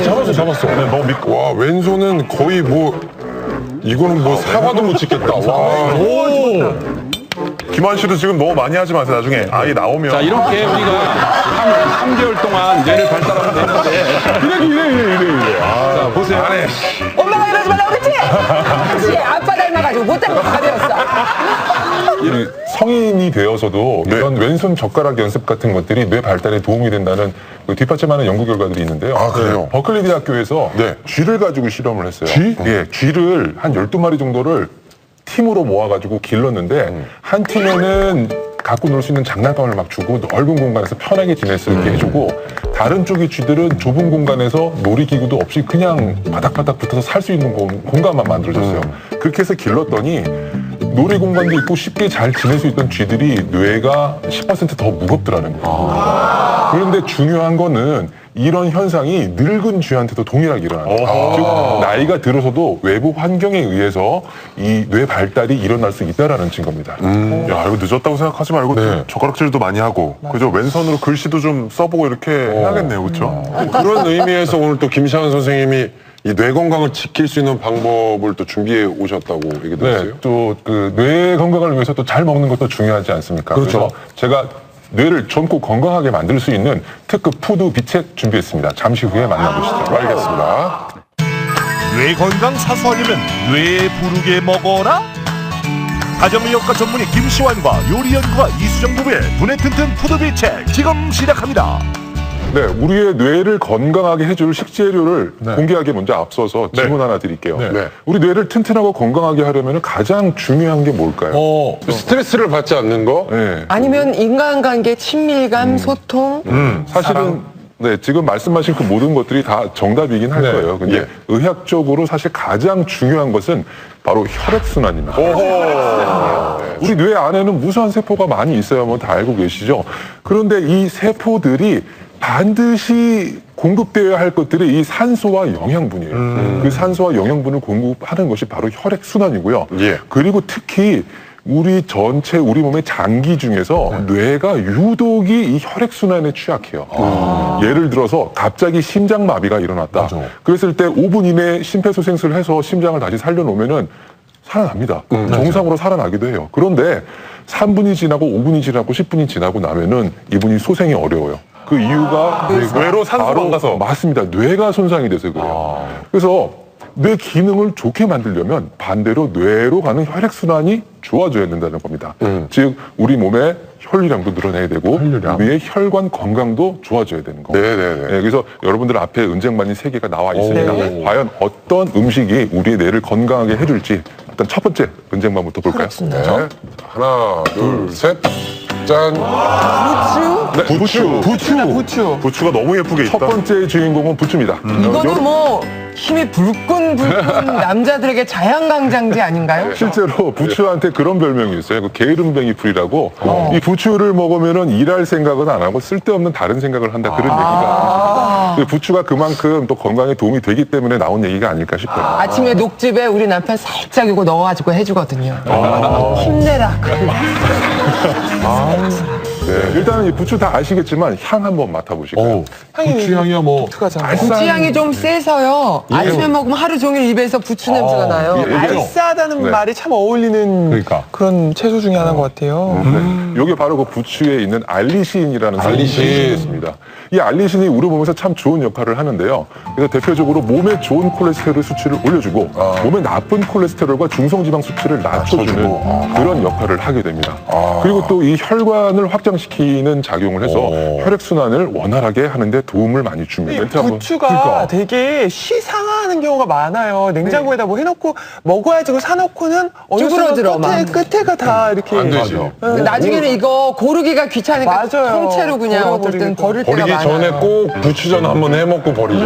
잡았어. 네, 너무 믿고. 와 왼손은 거의 뭐 이거는 뭐 사과도 못 찍겠다. 와. 김환 씨도 지금 너무 많이 하지 마세요. 나중에 아이 나오면. 자, 이렇게 우리가 3개월 동안 뇌를 발달하면 되는데. 이래. 자, 보세요. 엄마가 이러지 말라고 그랬지? 그렇지. 아빠 닮아가지고 못 닮고 가려웠어. 성인이 되어서도 이런 왼손 젓가락 연습 같은 것들이 뇌 발달에 도움이 된다는 그 뒷받침하는 연구 결과들이 있는데요. 아, 그래요? 버클리 대학교에서 쥐를 가지고 실험을 했어요. 쥐? 예, 쥐를 한 12마리 정도를 팀으로 모아가지고 길렀는데 한 팀에는 갖고 놀 수 있는 장난감을 막 주고 넓은 공간에서 편하게 지낼 수 있게 해주고 다른 쪽의 쥐들은 좁은 공간에서 놀이기구도 없이 그냥 바닥바닥 붙어서 살 수 있는 공간만 만들어줬어요. 그렇게 해서 길렀더니 놀이 공간도 있고 쉽게 잘 지낼 수 있던 쥐들이 뇌가 10% 더 무겁더라는 거예요. 그런데 중요한 거는 이런 현상이 늙은 쥐한테도 동일하게 일어나는 거예요. 즉 나이가 들어서도 외부 환경에 의해서 이 뇌 발달이 일어날 수 있다라는 증거입니다. 야, 이거 늦었다고 생각하지 말고 네. 젓가락질도 많이 하고 그죠? 왼손으로 글씨도 좀 써보고 이렇게 해야겠네요, 그렇죠? 그런 의미에서 오늘 또 김시환 선생님이 이 뇌 건강을 지킬 수 있는 방법을 또 준비해 오셨다고 얘기 들었어요. 네, 또 그 뇌 건강을 위해서 또 잘 먹는 것도 중요하지 않습니까? 그렇죠. 그래서 제가 뇌를 젊고 건강하게 만들 수 있는 특급 푸드 비책 준비했습니다. 잠시 후에 만나보시죠. 알겠습니다. 뇌 건강 사수하려면 뇌 부르게 먹어라. 가정의학과 전문의 김시환과 요리연구가 이수정 부부의 두뇌 튼튼 푸드비책 지금 시작합니다. 네, 우리의 뇌를 건강하게 해줄 식재료를 네. 공개하기 먼저 앞서서 질문 하나 드릴게요. 네. 우리 뇌를 튼튼하고 건강하게 하려면 가장 중요한 게 뭘까요? 스트레스를 받지 않는 거? 네. 아니면 인간관계 친밀감, 소통. 사실은 네, 지금 말씀하신 그 모든 것들이 다 정답이긴 할 네. 거예요. 근데 예. 의학적으로 사실 가장 중요한 것은 바로 혈액순환입니다. 우리 뇌 안에는 무수한 세포가 많이 있어요. 뭐 다 알고 계시죠? 그런데 이 세포들이 반드시 공급되어야 할 것들이 이 산소와 영양분이에요. 그 산소와 영양분을 공급하는 것이 바로 혈액순환이고요. 예. 그리고 특히 우리 전체 우리 몸의 장기 중에서 뇌가 유독이 이 혈액순환에 취약해요. 예를 들어서 갑자기 심장마비가 일어났다. 그랬을 때 5분 이내에 심폐소생술을 해서 심장을 다시 살려놓으면은 살아납니다. 정상으로 살아나기도 해요. 그런데 3분이 지나고 5분이 지나고 10분이 지나고 나면은 이분이 소생이 어려워요. 그 이유가 뇌로 산소가 안 가서. 맞습니다. 뇌가 손상이 돼서 그래요. 그래서 뇌 기능을 좋게 만들려면 반대로 뇌로 가는 혈액순환이 좋아져야 된다는 겁니다. 즉 우리 몸의 혈류량도 늘어내야 되고 우리의 혈관 건강도 좋아져야 되는 겁니다. 네네네. 네, 그래서 여러분들 앞에 은쟁반이 3개가 나와 있습니다. 과연 어떤 음식이 우리의 뇌를 건강하게 해줄지 일단 첫 번째 은쟁반부터 볼까요? 네. 하나, 둘, 셋. 짠. 부추. 부추가 너무 예쁘게 첫 있다. 번째 주인공은 부추입니다. 이거는 뭐 힘이 불끈 남자들에게 자양강장제 아닌가요? 실제로 부추한테 그런 별명이 있어요. 그 게으름뱅이 풀이라고. 이 부추를 먹으면은 일할 생각은 안 하고 쓸데없는 다른 생각을 한다 그런 얘기가. 부추가 그만큼 또 건강에 도움이 되기 때문에 나온 얘기가 아닐까 싶어요. 아침에 녹즙에 우리 남편 살짝 이거 넣어가지고 해주거든요. 힘내라. 네, 일단은 이 부추 다 아시겠지만 향 한번 맡아보실까요? 부추 향이야 뭐. 부추향이 좀 세서요. 아침에 먹으면 하루 종일 입에서 부추 냄새가 나요. 예, 알싸하다는 네. 말이 참 어울리는 그러니까. 그런 채소 중에 하나인 것 같아요. 네. 이게 바로 그 부추에 있는 알리신이라는 성분이 있습니다. 이 알리신이 우리 몸에서 참 좋은 역할을 하는데요. 그래서 대표적으로 몸에 좋은 콜레스테롤 수치를 올려주고 몸에 나쁜 콜레스테롤과 중성지방 수치를 낮춰주는 그런 역할을 하게 됩니다. 그리고 또 이 혈관을 확장시키는 작용을 해서 혈액순환을 원활하게 하는데 도움을 많이 줍니다. 이 부추가 되게 시상하는 경우가 많아요. 냉장고에다 뭐 해놓고 먹어야지 그 사놓고는 어느 쭈그러들어, 막. 끝에가 다 이렇게 안 되지. 나중에는 이거 고르기가 귀찮으니까 맞아요. 통째로 그냥 어떨 땐 버릴 때가 버리기 많아요. 전에 꼭 부추전 한번 해먹고 버리죠.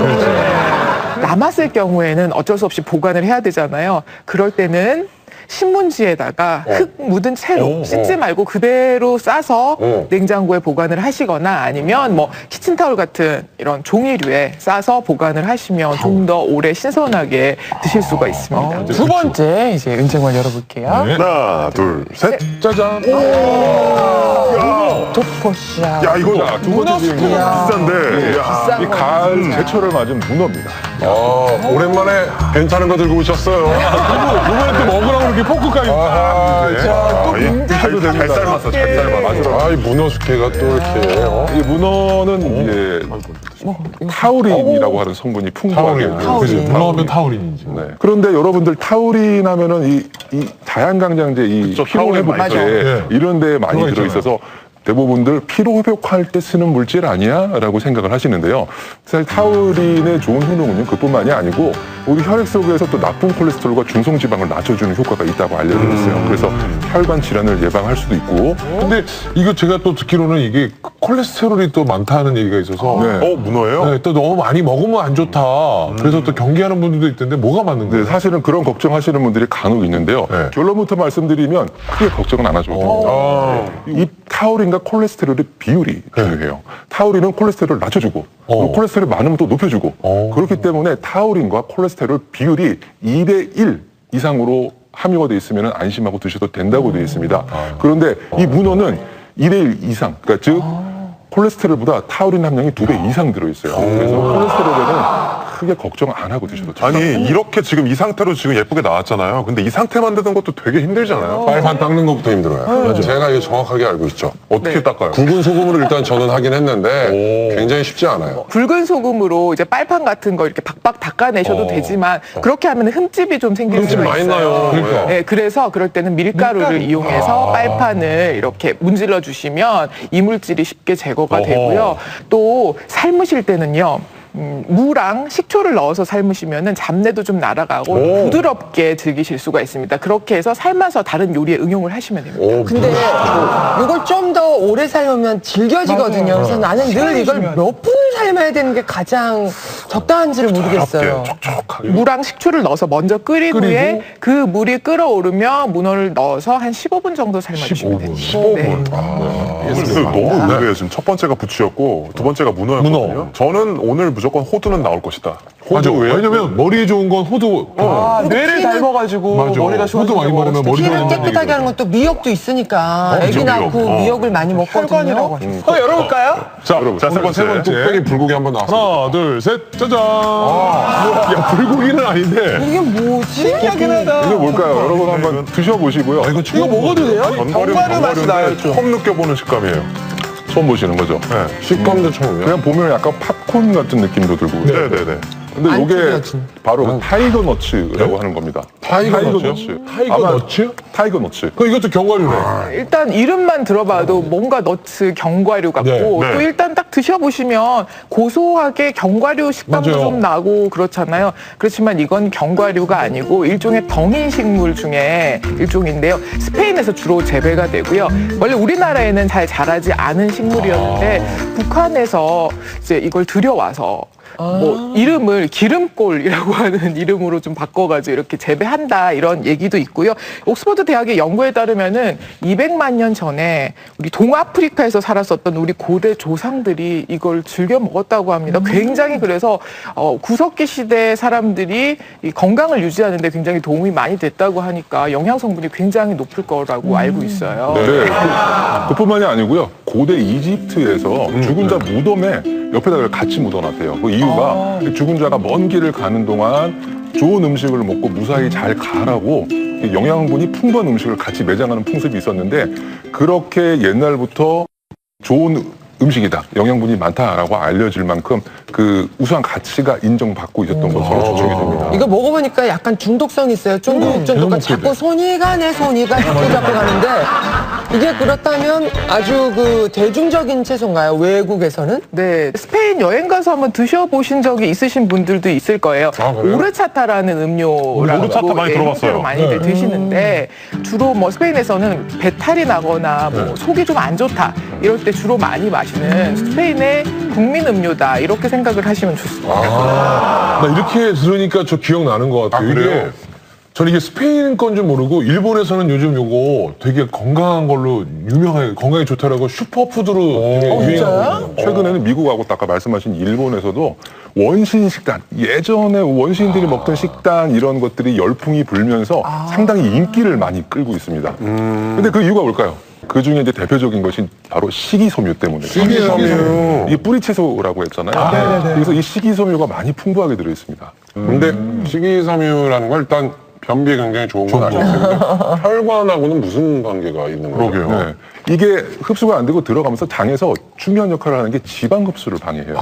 남았을 경우에는 어쩔 수 없이 보관을 해야 되잖아요. 그럴 때는 신문지에다가 흙 묻은 채로 씻지 말고 그대로 싸서 냉장고에 보관을 하시거나 아니면 뭐 키친타올 같은 이런 종이류에 싸서 보관을 하시면 좀 더 오래 신선하게 드실 수가 있습니다. 두 번째 이제 은쟁반 열어볼게요. 하나, 둘, 셋. 짜잔! 도포시야. 야, 이거 두 번째 주인공 비싼데. 야, 이 가을 제철을 맞은 문어입니다. 오랜만에 괜찮은 거 들고 오셨어요. 이번에 또 먹으라고 이렇게 포크까지 잘 삶았어, 잘 삶았어. 아, 이 문어 숙회가 또 이렇게. 이 문어는 이제 타우린이라고 하는 성분이 풍부하게 있는 그지. 문어하면 타우린이지. 네. 그런데 여러분들 타우린 하면은 이 자양강장제 이 피로 회복제 맞아요. 이런 데에 많이 들어가 들어있어서 대부분들 피로 회복할 때 쓰는 물질 아니야? 라고 생각을 하시는데요. 사실 타우린의 좋은 효능은요, 그뿐만이 아니고 우리 혈액 속에서 또 나쁜 콜레스테롤과 중성지방을 낮춰주는 효과가 있다고 알려져 있어요. 그래서 혈관 질환을 예방할 수도 있고. 근데 이거 제가 또 듣기로는 이게 콜레스테롤이 또 많다는 얘기가 있어서 네. 문어예요? 네, 또 너무 많이 먹으면 안 좋다. 그래서 또 경계하는 분들도 있던데 뭐가 맞는 거예요? 네, 사실은 그런 걱정하시는 분들이 간혹 있는데요. 네. 결론부터 말씀드리면 크게 걱정은 안 하셔도 돼요. 이 타우린과 콜레스테롤의 비율이 중요해요. 타우린은 콜레스테롤을 낮춰주고 그리고 콜레스테롤이 많으면 또 높여주고 그렇기 때문에 타우린과 콜레스테롤 비율이 2대1 이상으로 함유가 되어 있으면 안심하고 드셔도 된다고 되어 있습니다. 그런데 이 문어는 2대1 이상, 그러니까 즉 콜레스테롤보다 타우린 함량이 2배 이상 들어있어요. 그래서 콜레스테롤에는 크게 걱정 안 하고 드셔도 돼요. 아니 이렇게 지금 이 상태로 지금 예쁘게 나왔잖아요. 근데 이 상태 만드는 것도 되게 힘들잖아요. 빨판 닦는 것부터 힘들어요. 제가 이거 정확하게 알고 있죠. 어떻게 닦아요? 굵은 소금으로 일단 저는 하긴 했는데 굉장히 쉽지 않아요. 굵은 소금으로 이제 빨판 같은 거 이렇게 박박 닦아내셔도 되지만 그렇게 하면 흠집이 좀 생길 흠집 수가 많이 있어요. 나요. 그러니까. 네, 그래서 그럴 때는 밀가루를 이용해서 빨판을 이렇게 문질러 주시면 이물질이 쉽게 제거가 되고요. 또 삶으실 때는요. 무랑 식초를 넣어서 삶으시면은 잡내도 좀 날아가고 부드럽게 즐기실 수가 있습니다. 그렇게 해서 삶아서 다른 요리에 응용을 하시면 됩니다. 근데 이걸 좀 더 오래 삶으면 질겨지거든요. 그래서 나는 늘 이걸 몇 분을 삶아야 되는 게 가장 적당한지를 모르겠어요. 촉촉하게. 무랑 식초를 넣어서 먼저 끓인 후에 그 물이 끓어오르면 문어를 넣어서 한 15분 정도 삶아주시면 됩니다. 15분. 너무 의외예요. 지금 첫 번째가 부추였고 두 번째가 문어였거든요. 저는 오늘 무조건 호두는 나올 것이다. 맞아. 호두 왜요? 왜냐면 머리에 좋은 건 호두. 뇌를 닮아가지고 맞아. 머리가 호두 많이 먹으면 머리 피를 좋아진다는 깨끗하게 하는 것도 미역도 있으니까 애기 낳고 미역을 많이 먹거든요. 한번 열어볼까요? 자, 세 번째. 뚝배기 불고기 한번 나왔어요. 하나, 둘, 셋, 짜잔! 야, 불고기는 아닌데. 이게 뭐지? 신기하긴 하다. 이게 뭘까요? 여러분 한번 드셔보시고요. 이거 먹어도 돼요? 견과류 맛이 나요, 좀. 처음 느껴보는 식감이에요. 처음 보시는 거죠? 네. 식감도 처음이에요. 그냥 보면 약간 팝콘 같은 느낌도 들고. 네네네. 근데 안 이게 튀겨진. 바로 그 타이거 너츠라고 하는 겁니다. 타이거 너츠? 타이거 너츠? 타이거 너츠. 그 이것도 견과류네. 일단 이름만 들어봐도 뭔가 너츠 견과류 같고 네, 네. 또 일단 딱 드셔보시면 고소하게 견과류 식감도 맞아요. 좀 나고 그렇잖아요. 그렇지만 이건 견과류가 아니고 일종의 덩인 식물 중에 일종인데요. 스페인에서 주로 재배가 되고요. 원래 우리나라에는 잘 자라지 않은 식물이었는데 북한에서 이제 이걸 들여와서 뭐 이름을 기름골이라고 하는 이름으로 좀 바꿔가지고 이렇게 재배한다 이런 얘기도 있고요. 옥스퍼드 대학의 연구에 따르면은 200만 년 전에 우리 동아프리카에서 살았었던 우리 고대 조상들이 이걸 즐겨 먹었다고 합니다. 굉장히 그래서 구석기 시대 사람들이 이 건강을 유지하는데 굉장히 도움이 많이 됐다고 하니까 영양 성분이 굉장히 높을 거라고 알고 있어요. 네. 그뿐만이 아니고요. 고대 이집트에서 죽은 자 무덤에 옆에다가 같이 묻어놨대요. 그 이유가 죽은 자가 먼 길을 가는 동안 좋은 음식을 먹고 무사히 잘 가라고 영양분이 풍부한 음식을 같이 매장하는 풍습이 있었는데 그렇게 옛날부터 좋은 음식이다, 영양분이 많다라고 알려질 만큼 그 우수한 가치가 인정받고 있었던 것으로 추정이 됩니다. 이거 먹어보니까 약간 중독성 있어요. 쫀득쫀득한 자꾸 손이 가네 손이가 자꾸 가는데 이게 그렇다면 아주 그 대중적인 채소인가요? 외국에서는? 네, 스페인 여행 가서 한번 드셔보신 적이 있으신 분들도 있을 거예요. 오르차타라는 음료라고 오르차타 많이 들어봤어요. 많이들 드시는데 주로 뭐 스페인에서는 배탈이 나거나 뭐 속이 좀 안 좋다 이럴 때 주로 많이 마시는 스페인의 국민 음료다 이렇게 생각을 하시면 좋습니다. 나 이렇게 들으니까 저 기억나는 것 같아요. 그래요? 저는 이게 스페인 건 줄 모르고 일본에서는 요즘 요거 되게 건강한 걸로 유명하게 건강에 좋다라고 슈퍼푸드로 되게 유행하고 있어요. 최근에는 미국하고 아까 말씀하신 일본에서도 원신 식단, 예전에 원시인들이 먹던 식단 이런 것들이 열풍이 불면서 상당히 인기를 많이 끌고 있습니다. 근데 그 이유가 뭘까요? 그 중에 이제 대표적인 것이 바로 식이섬유 때문에. 식이섬유. 이게 뿌리채소라고 했잖아요. 그래서 이 식이섬유가 많이 풍부하게 들어있습니다. 근데 식이섬유라는 건 일단 변비에 굉장히 좋은 건 아니겠어요. 혈관하고는 무슨 관계가 있는 거예요? 그러게요. 네. 이게 흡수가 안 되고 들어가면서 장에서 중요한 역할을 하는 게 지방 흡수를 방해해요.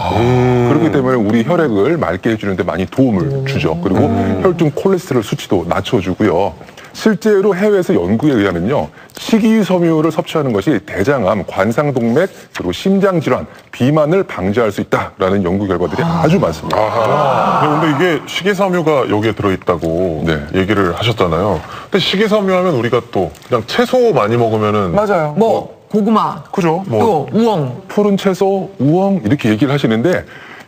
그렇기 때문에 우리 혈액을 맑게 해주는데 많이 도움을 주죠. 그리고 혈중 콜레스테롤 수치도 낮춰주고요. 실제로 해외에서 연구에 의하면요, 식이섬유를 섭취하는 것이 대장암, 관상동맥, 그리고 심장질환, 비만을 방지할 수 있다라는 연구 결과들이 아주 많습니다. 근데 이게 식이섬유가 여기에 들어있다고 네. 얘기를 하셨잖아요. 근데 식이섬유 하면 우리가 또 그냥 채소 많이 먹으면은 맞아요. 뭐 고구마, 그죠? 또 우엉. 푸른 채소, 우엉 이렇게 얘기를 하시는데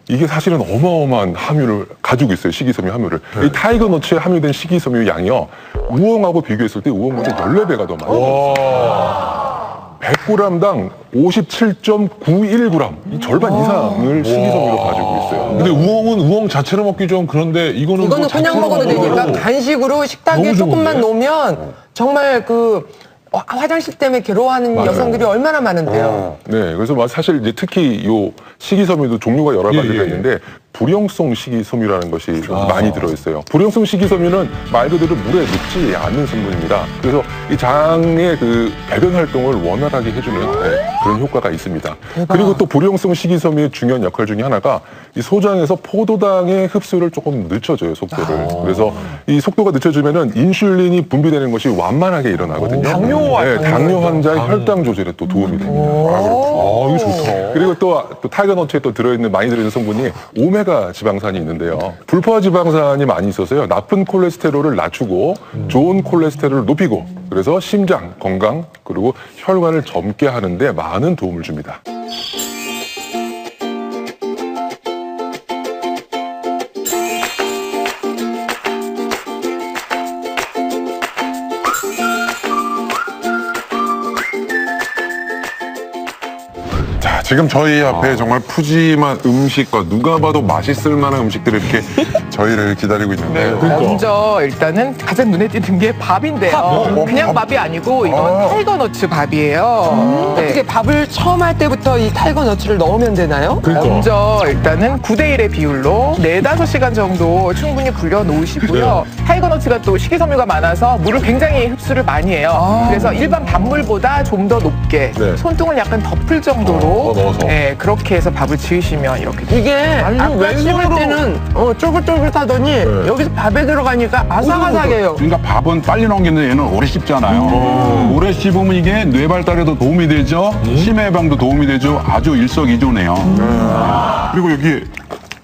이게 사실은 어마어마한 함유를 가지고 있어요. 식이섬유 함유를. 이 타이거너츠에 함유된 식이섬유 양이요, 우엉하고 비교했을 때 우엉보다 14배가 더 많아요. 100g당 57.91g, 이 절반 이상을 식이섬유로 가지고 있어요. 근데 우엉은 우엉 자체로 먹기 좀 그런데 이거는 뭐 이거는 그냥 먹어도 되니까 간식으로 식탁에 너무 조금만 좋은데? 놓으면 정말 그 화장실 때문에 괴로워하는 맞아요. 여성들이 얼마나 많은데요. 네, 그래서 사실 이제 특히 요 식이섬유도 종류가 여러 가지가 예. 있는데 불용성 식이섬유라는 것이 많이 들어있어요. 불용성 식이섬유는 말 그대로 물에 녹지 않는 성분입니다. 그래서 이 장의 그 배변 활동을 원활하게 해주는 그런 효과가 있습니다. 그리고 또 불용성 식이섬유의 중요한 역할 중에 하나가 이 소장에서 포도당의 흡수를 조금 늦춰줘요, 속도를. 그래서 이 속도가 늦춰지면은 인슐린이 분비되는 것이 완만하게 일어나거든요. 당뇨 환자의 혈당 조절에 또 도움이 됩니다. 이거 좋다. 그리고 또 타이거너츠에 또 많이 들어있는 성분이 오메가 지방산이 있는데요. 불포화 지방산이 많이 있어서요, 나쁜 콜레스테롤을 낮추고 좋은 콜레스테롤을 높이고, 그래서 심장 건강 그리고 혈관을 젊게 하는데 많은 도움을 줍니다. 자, 지금 저희 앞에 정말 푸짐한 음식과 누가 봐도 맛있을 만한 음식들이 이렇게 저희를 기다리고 있는데 먼저 일단은 가장 눈에 띄는 게 밥인데요. 그냥 밥이 아니고 이건 타이거너츠 밥이에요. 네. 어떻게 밥을 처음 할 때부터 이 타이거너츠를 넣으면 되나요? 먼저 일단은 9대1의 비율로 4-5시간 정도 충분히 불려 놓으시고요. 타이거너츠가 또 식이섬유가 많아서 물을 굉장히 흡수를 많이 해요. 그래서 일반 밥물보다 좀 더 높게 손등을 약간 덮을 정도로 네, 그렇게 해서 밥을 지으시면 이렇게 이게 아까 씹을 때는 쫄깃쫄깃하더니 여기서 밥에 들어가니까 아삭아삭해요. 그러니까 밥은 빨리 넘기는데 얘는 오래 씹잖아요. 오래 씹으면 이게 뇌 발달에도 도움이 되죠. 치매 예방도 도움이 되죠. 아주 일석이조네요. 그리고 여기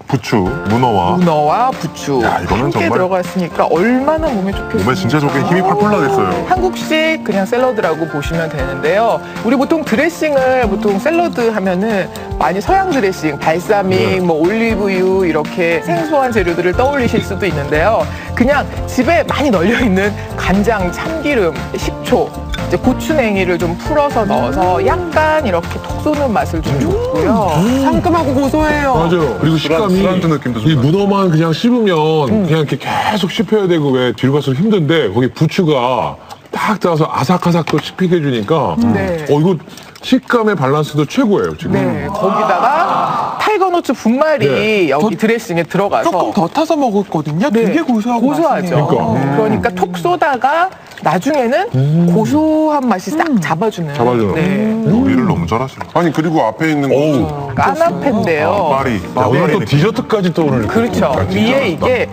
부추, 문어와 부추 야, 이거는 함께 정말 들어갔으니까 얼마나 몸에 좋겠어요. 몸에 진짜 좋게 힘이 펄펄 나겠어요. 한국식 그냥 샐러드라고 보시면 되는데요. 우리 보통 드레싱을 보통 샐러드 하면은 많이 서양 드레싱, 발사믹, 뭐 올리브유 이렇게 생소한 재료들을 떠올리실 수도 있는데요. 그냥 집에 많이 널려 있는 간장, 참기름, 식초, 이제 고추냉이를 좀 풀어서 넣어서 약간 이렇게 톡 쏘는 맛을 좀 줬고요. 상큼하고 고소해요. 맞아요. 그리고 식감이 술안주 느낌도 이 좋아요. 문어만 그냥 씹으면 그냥 이렇게 계속 씹혀야 되고 왜 뒤로 갈수록 힘든데 거기 부추가 딱 들어가서 아삭아삭 또 씹히게 해주니까 네. 이거 식감의 밸런스도 최고예요 지금. 네, 거기다가 타이거너츠 분말이 여기 드레싱에 들어가서 조금 더 타서 먹었거든요. 되게 고소하고 고소하죠. 맛있네요. 그러니까 톡 쏘다가 나중에는 고소한 맛이 싹 잡아주는. 네. 요리를 너무 잘하시네. 아니 그리고 앞에 있는 거 까나페인데요. 파리. 야, 오늘 또 디저트까지 떠오르는 그렇죠. 위에 이게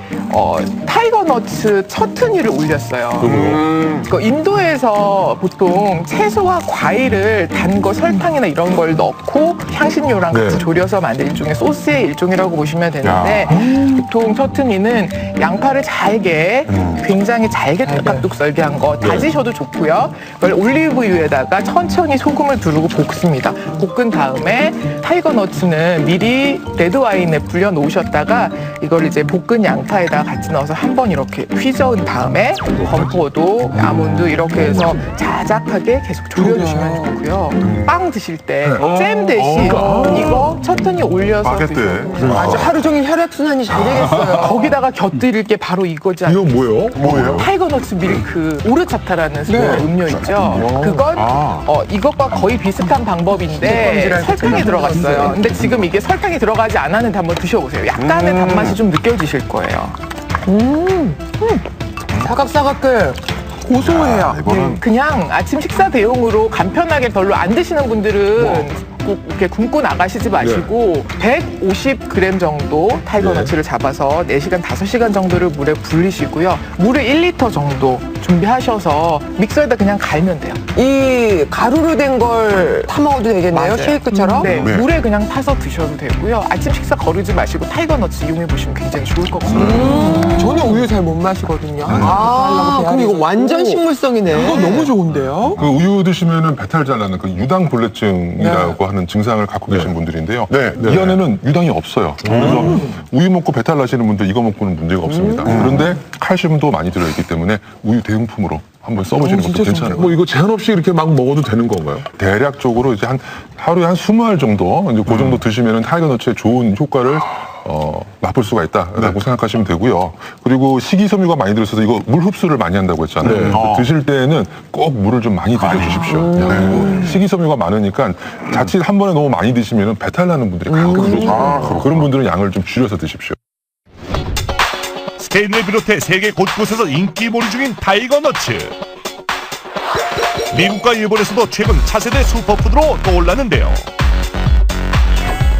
타이거너츠 처트니를 올렸어요. 그 인도에서 보통 채소와 과일을 단 거 설탕이나 이런 걸 넣고 향신료랑 같이 조려서 만든 일종의 소스의 일종이라고 보시면 되는데 보통 처트니는 양파를 잘게 굉장히 잘게 뚝딱뚝 썰게 한 거 다지셔도 좋고요. 그걸 올리브유에다가 천천히 소금을 두르고 볶습니다. 볶은 다음에 타이거너츠는 미리 레드와인에 불려 놓으셨다가 이걸 이제 볶은 양파에다가 같이 넣어서 한번 이렇게 휘저은 다음에 건포도, 아몬드 이렇게 해서 자작하게 계속 졸여주시면 좋고요. 빵 드실 때 잼 대신 이거 처트니 올려서 바게트. 드시면 아주 하루 종일 혈액순환이 잘 되겠어요. 거기다가 곁들일 게 바로 이거지 않나요? 이건 뭐예요? 타이거너츠 밀크 오르차타라는 음료 있죠. 그건 이것과 거의 비슷한 방법인데 설탕이 들어갔어요. 근데 지금 이게 설탕이 들어가지 않았는데 한번 드셔보세요. 약간의 단맛이 좀 느껴지실 거예요. 사각사각해. 고소해요. 이거는 그냥 아침 식사 대용으로 간편하게 별로 안 드시는 분들은 꼭 이렇게 굶고 나가시지 마시고 150g 정도 타이거너츠를 잡아서 4시간, 5시간 정도를 물에 불리시고요. 물을 1리터 정도 준비하셔서 믹서에다 그냥 갈면 돼요. 이 가루로 된 걸 타 먹어도 되겠네요. 맞아요. 쉐이크처럼. 네, 네. 물에 그냥 타서 드셔도 되고요. 아침 식사 거르지 마시고 타이거너츠 이용해 보시면 굉장히 좋을 것 같아요. 저는 우유 잘 못 마시거든요. 아, 그럼 이거 완전 식물성이네. 이거 너무 좋은데요? 그 우유 드시면은 배탈 잘 나는 그 유당불내증이라고 하는 증상을 갖고 계신 분들인데요. 네, 네. 이 안에는 유당이 없어요. 그래서 우유 먹고 배탈 나시는 분들 이거 먹고는 문제가 없습니다. 그런데 칼슘도 많이 들어있기 때문에 우유 대용품으로 한번 써보시는 것도 괜찮을 것 뭐 같아요. 이거 제한 없이 이렇게 막 먹어도 되는 건가요? 대략적으로 이제 하루에 한 20알 정도, 이제 그 정도 드시면은 타이거너츠의 좋은 효과를 맛볼 수가 있다라고 생각하시면 되고요. 그리고 식이섬유가 많이 들어있어서 이거 물 흡수를 많이 한다고 했잖아요. 네. 드실 때에는 꼭 물을 좀 많이 드셔주십시오. 그리고 식이섬유가 많으니까 자칫 한 번에 너무 많이 드시면 배탈 나는 분들이 가끔 그런 분들은 양을 좀 줄여서 드십시오. 스페인을 비롯해 세계 곳곳에서 인기몰이 중인 타이거너츠. 미국과 일본에서도 최근 차세대 슈퍼푸드로 떠올랐는데요.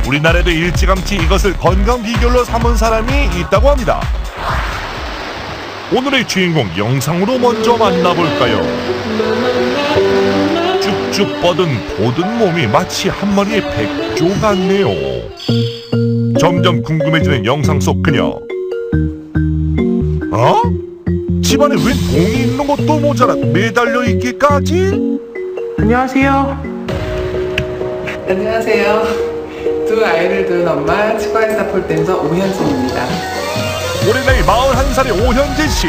우리나라에도 일찌감치 이것을 건강 비결로 삼은 사람이 있다고 합니다. 오늘의 주인공 영상으로 먼저 만나볼까요? 쭉쭉 뻗은 고든 몸이 마치 한 마리의 백조 같네요. 점점 궁금해지는 영상 속 그녀. 어? 집안에 왜 봉이 있는 것도 모자라 매달려 있기까지? 안녕하세요. 안녕하세요. 두 아이를 둔 엄마 치과의사 폴댄서 오현진입니다. 올해 나이 41살의 오현진 씨.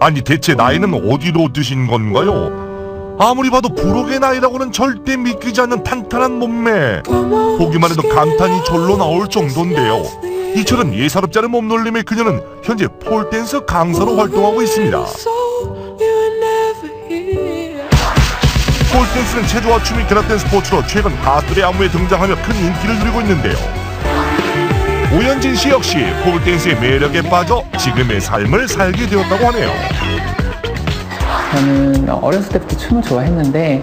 아니 대체 나이는 어디로 드신 건가요? 아무리 봐도 부록의 나이라고는 절대 믿기지 않는 탄탄한 몸매. 보기만 해도 감탄이 절로 나올 정도인데요. 이처럼 예사롭지 않은 몸놀림의 그녀는 현재 폴댄스 강사로 활동하고 있습니다. 폴댄스는 체조와 춤이 결합된 스포츠로 최근 가수들의 안무에 등장하며 큰 인기를 누리고 있는데요. 오현진 씨 역시 폴댄스의 매력에 빠져 지금의 삶을 살게 되었다고 하네요. 저는 어렸을 때부터 춤을 좋아했는데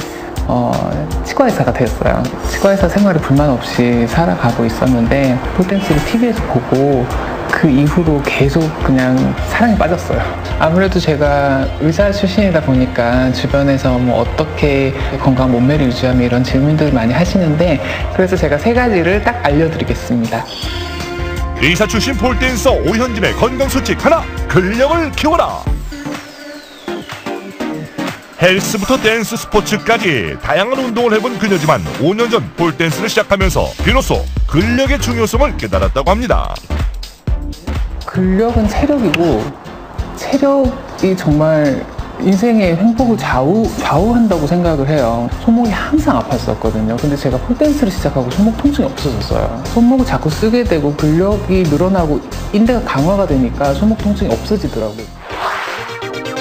치과의사가 됐어요. 치과의사 생활에 불만 없이 살아가고 있었는데 폴댄스를 TV에서 보고 그 이후로 계속 그냥 사랑에 빠졌어요. 아무래도 제가 의사 출신이다 보니까 주변에서 뭐 어떻게 건강한 몸매를 유지하며 이런 질문들을 많이 하시는데 그래서 제가 3가지를 딱 알려드리겠습니다. 의사 출신 폴댄서 오현진의 건강수칙 하나, 근력을 키워라. 헬스부터 댄스 스포츠까지 다양한 운동을 해본 그녀지만 5년 전 폴댄스를 시작하면서 비로소 근력의 중요성을 깨달았다고 합니다. 근력은 체력이고 체력이 정말 인생의 행복을 좌우한다고 생각을 해요. 손목이 항상 아팠었거든요. 근데 제가 폴댄스를 시작하고 손목 통증이 없어졌어요. 손목을 자꾸 쓰게 되고 근력이 늘어나고 인대가 강화가 되니까 손목 통증이 없어지더라고요.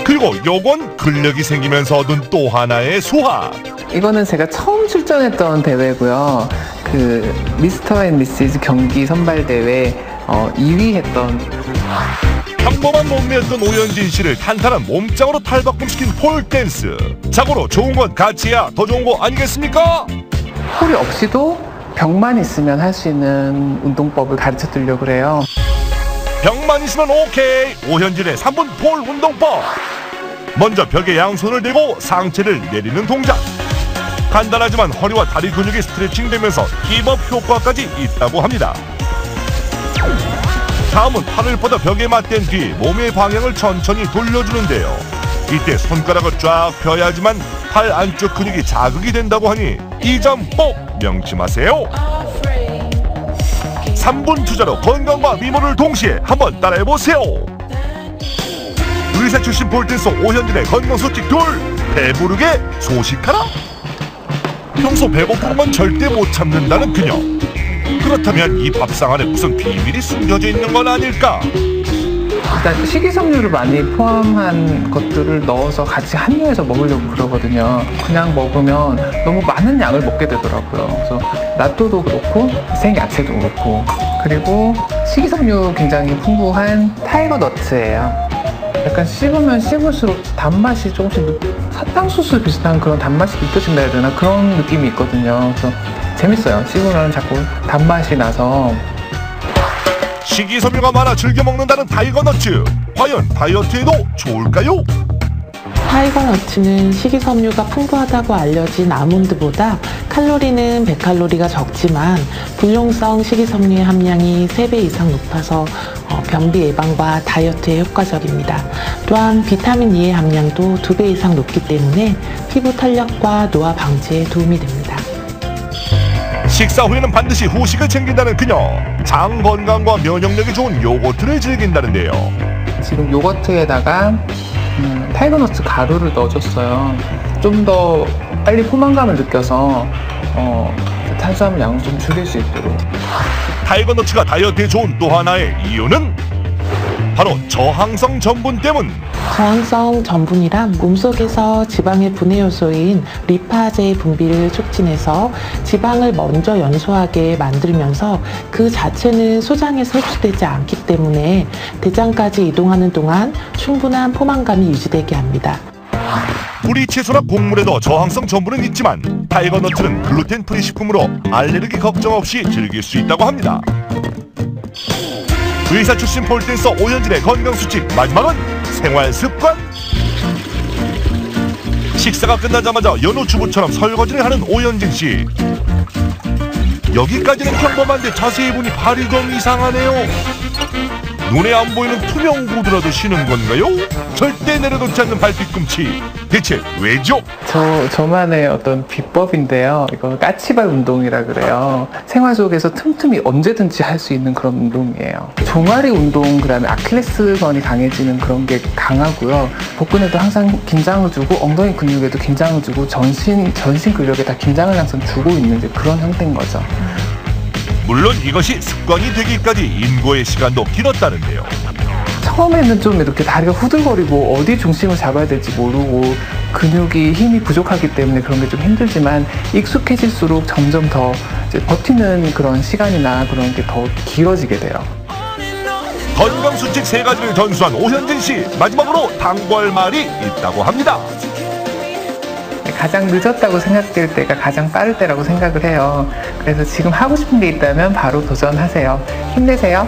그리고 요건 근력이 생기면서 얻은 또 하나의 수학. 이거는 제가 처음 출전했던 대회고요. 그 미스터 앤 미시즈 경기 선발대회 2위 했던. 평범한 몸매였던 오현진 씨를 탄탄한 몸짱으로 탈바꿈시킨 폴댄스. 자고로 좋은 건 같이 해야 더 좋은 거 아니겠습니까? 폴이 없이도 벽만 있으면 할 수 있는 운동법을 가르쳐 드리려고 그래요. 벽만 있으면 오케이. 오현진의 3분 폴 운동법. 먼저 벽에 양손을 대고 상체를 내리는 동작. 간단하지만 허리와 다리 근육이 스트레칭되면서 힙업 효과까지 있다고 합니다. 다음은 팔을 뻗어 벽에 맞댄 뒤 몸의 방향을 천천히 돌려주는데요. 이때 손가락을 쫙 펴야지만 팔 안쪽 근육이 자극이 된다고 하니 이 점 꼭 명심하세요. 3분 투자로 건강과 미모를 동시에 한번 따라해보세요. 의사 출신 폴댄서 오현진의 건강수칙 둘, 배부르게 소식하라. 평소 배고픈 건 절대 못 참는다는 그녀. 그렇다면 이 밥상 안에 무슨 비밀이 숨겨져 있는 건 아닐까? 일단 식이섬유를 많이 포함한 것들을 넣어서 같이 함유해서 먹으려고 그러거든요. 그냥 먹으면 너무 많은 양을 먹게 되더라고요. 그래서 나토도 그렇고 생야채도 그렇고, 그리고 식이섬유 굉장히 풍부한 타이거 너츠예요. 약간 씹으면 씹을수록 단맛이 조금씩 사탕수수 비슷한 그런 단맛이 느껴진다 해야 되나? 그런 느낌이 있거든요. 그래서 재밌어요. 씹으면 자꾸 단맛이 나서. 식이섬유가 많아 즐겨 먹는다는 타이거너츠. 과연 다이어트에도 좋을까요? 타이거너츠는 식이섬유가 풍부하다고 알려진 아몬드보다 칼로리는 100칼로리가 적지만 불용성 식이섬유의 함량이 3배 이상 높아서 변비 예방과 다이어트에 효과적입니다. 또한 비타민 E의 함량도 2배 이상 높기 때문에 피부 탄력과 노화 방지에 도움이 됩니다. 식사 후에는 반드시 후식을 챙긴다는 그녀. 장 건강과 면역력이 좋은 요거트를 즐긴다는데요. 지금 요거트에다가 타이거너츠 가루를 넣어줬어요. 좀 더 빨리 포만감을 느껴서 탄수화물 양을 좀 줄일 수 있도록. 타이거너츠가 다이어트에 좋은 또 하나의 이유는 바로 저항성 전분 때문. 저항성 전분이란 몸속에서 지방의 분해 요소인 리파제의 분비를 촉진해서 지방을 먼저 연소하게 만들면서 그 자체는 소장에서 흡수되지 않기 때문에 대장까지 이동하는 동안 충분한 포만감이 유지되게 합니다. 우리 채소나 곡물에도 저항성 전분은 있지만 타이거너츠는 글루텐 프리 식품으로 알레르기 걱정 없이 즐길 수 있다고 합니다. 의사 출신 폴댄서 오현진의 건강수칙, 마지막은 생활습관. 식사가 끝나자마자 연호주부처럼 설거지를 하는 오현진 씨. 여기까지는 평범한데 자세히 보니 발이 좀 이상하네요. 눈에 안 보이는 투명 구두라도 신은 건가요? 절대 내려놓지 않는 발뒤꿈치. 대체 왜죠? 저만의 어떤 비법인데요. 이거 까치발 운동이라 그래요. 생활 속에서 틈틈이 언제든지 할 수 있는 그런 운동이에요. 종아리 운동, 그다음에 아킬레스건이 강해지는 그런 게 강하고요. 복근에도 항상 긴장을 주고 엉덩이 근육에도 긴장을 주고 전신 근력에 다 긴장을 항상 주고 있는 그런 형태인 거죠. 물론 이것이 습관이 되기까지 인고의 시간도 길었다는데요. 처음에는 좀 이렇게 다리가 후들거리고 어디 중심을 잡아야 될지 모르고 근육이 힘이 부족하기 때문에 그런 게 좀 힘들지만 익숙해질수록 점점 더 이제 버티는 그런 시간이나 그런 게 더 길어지게 돼요. 건강수칙 3가지를 전수한 오현진 씨. 마지막으로 당부할 말이 있다고 합니다. 가장 늦었다고 생각될 때가 가장 빠를 때라고 생각을 해요. 그래서 지금 하고 싶은 게 있다면 바로 도전하세요. 힘내세요.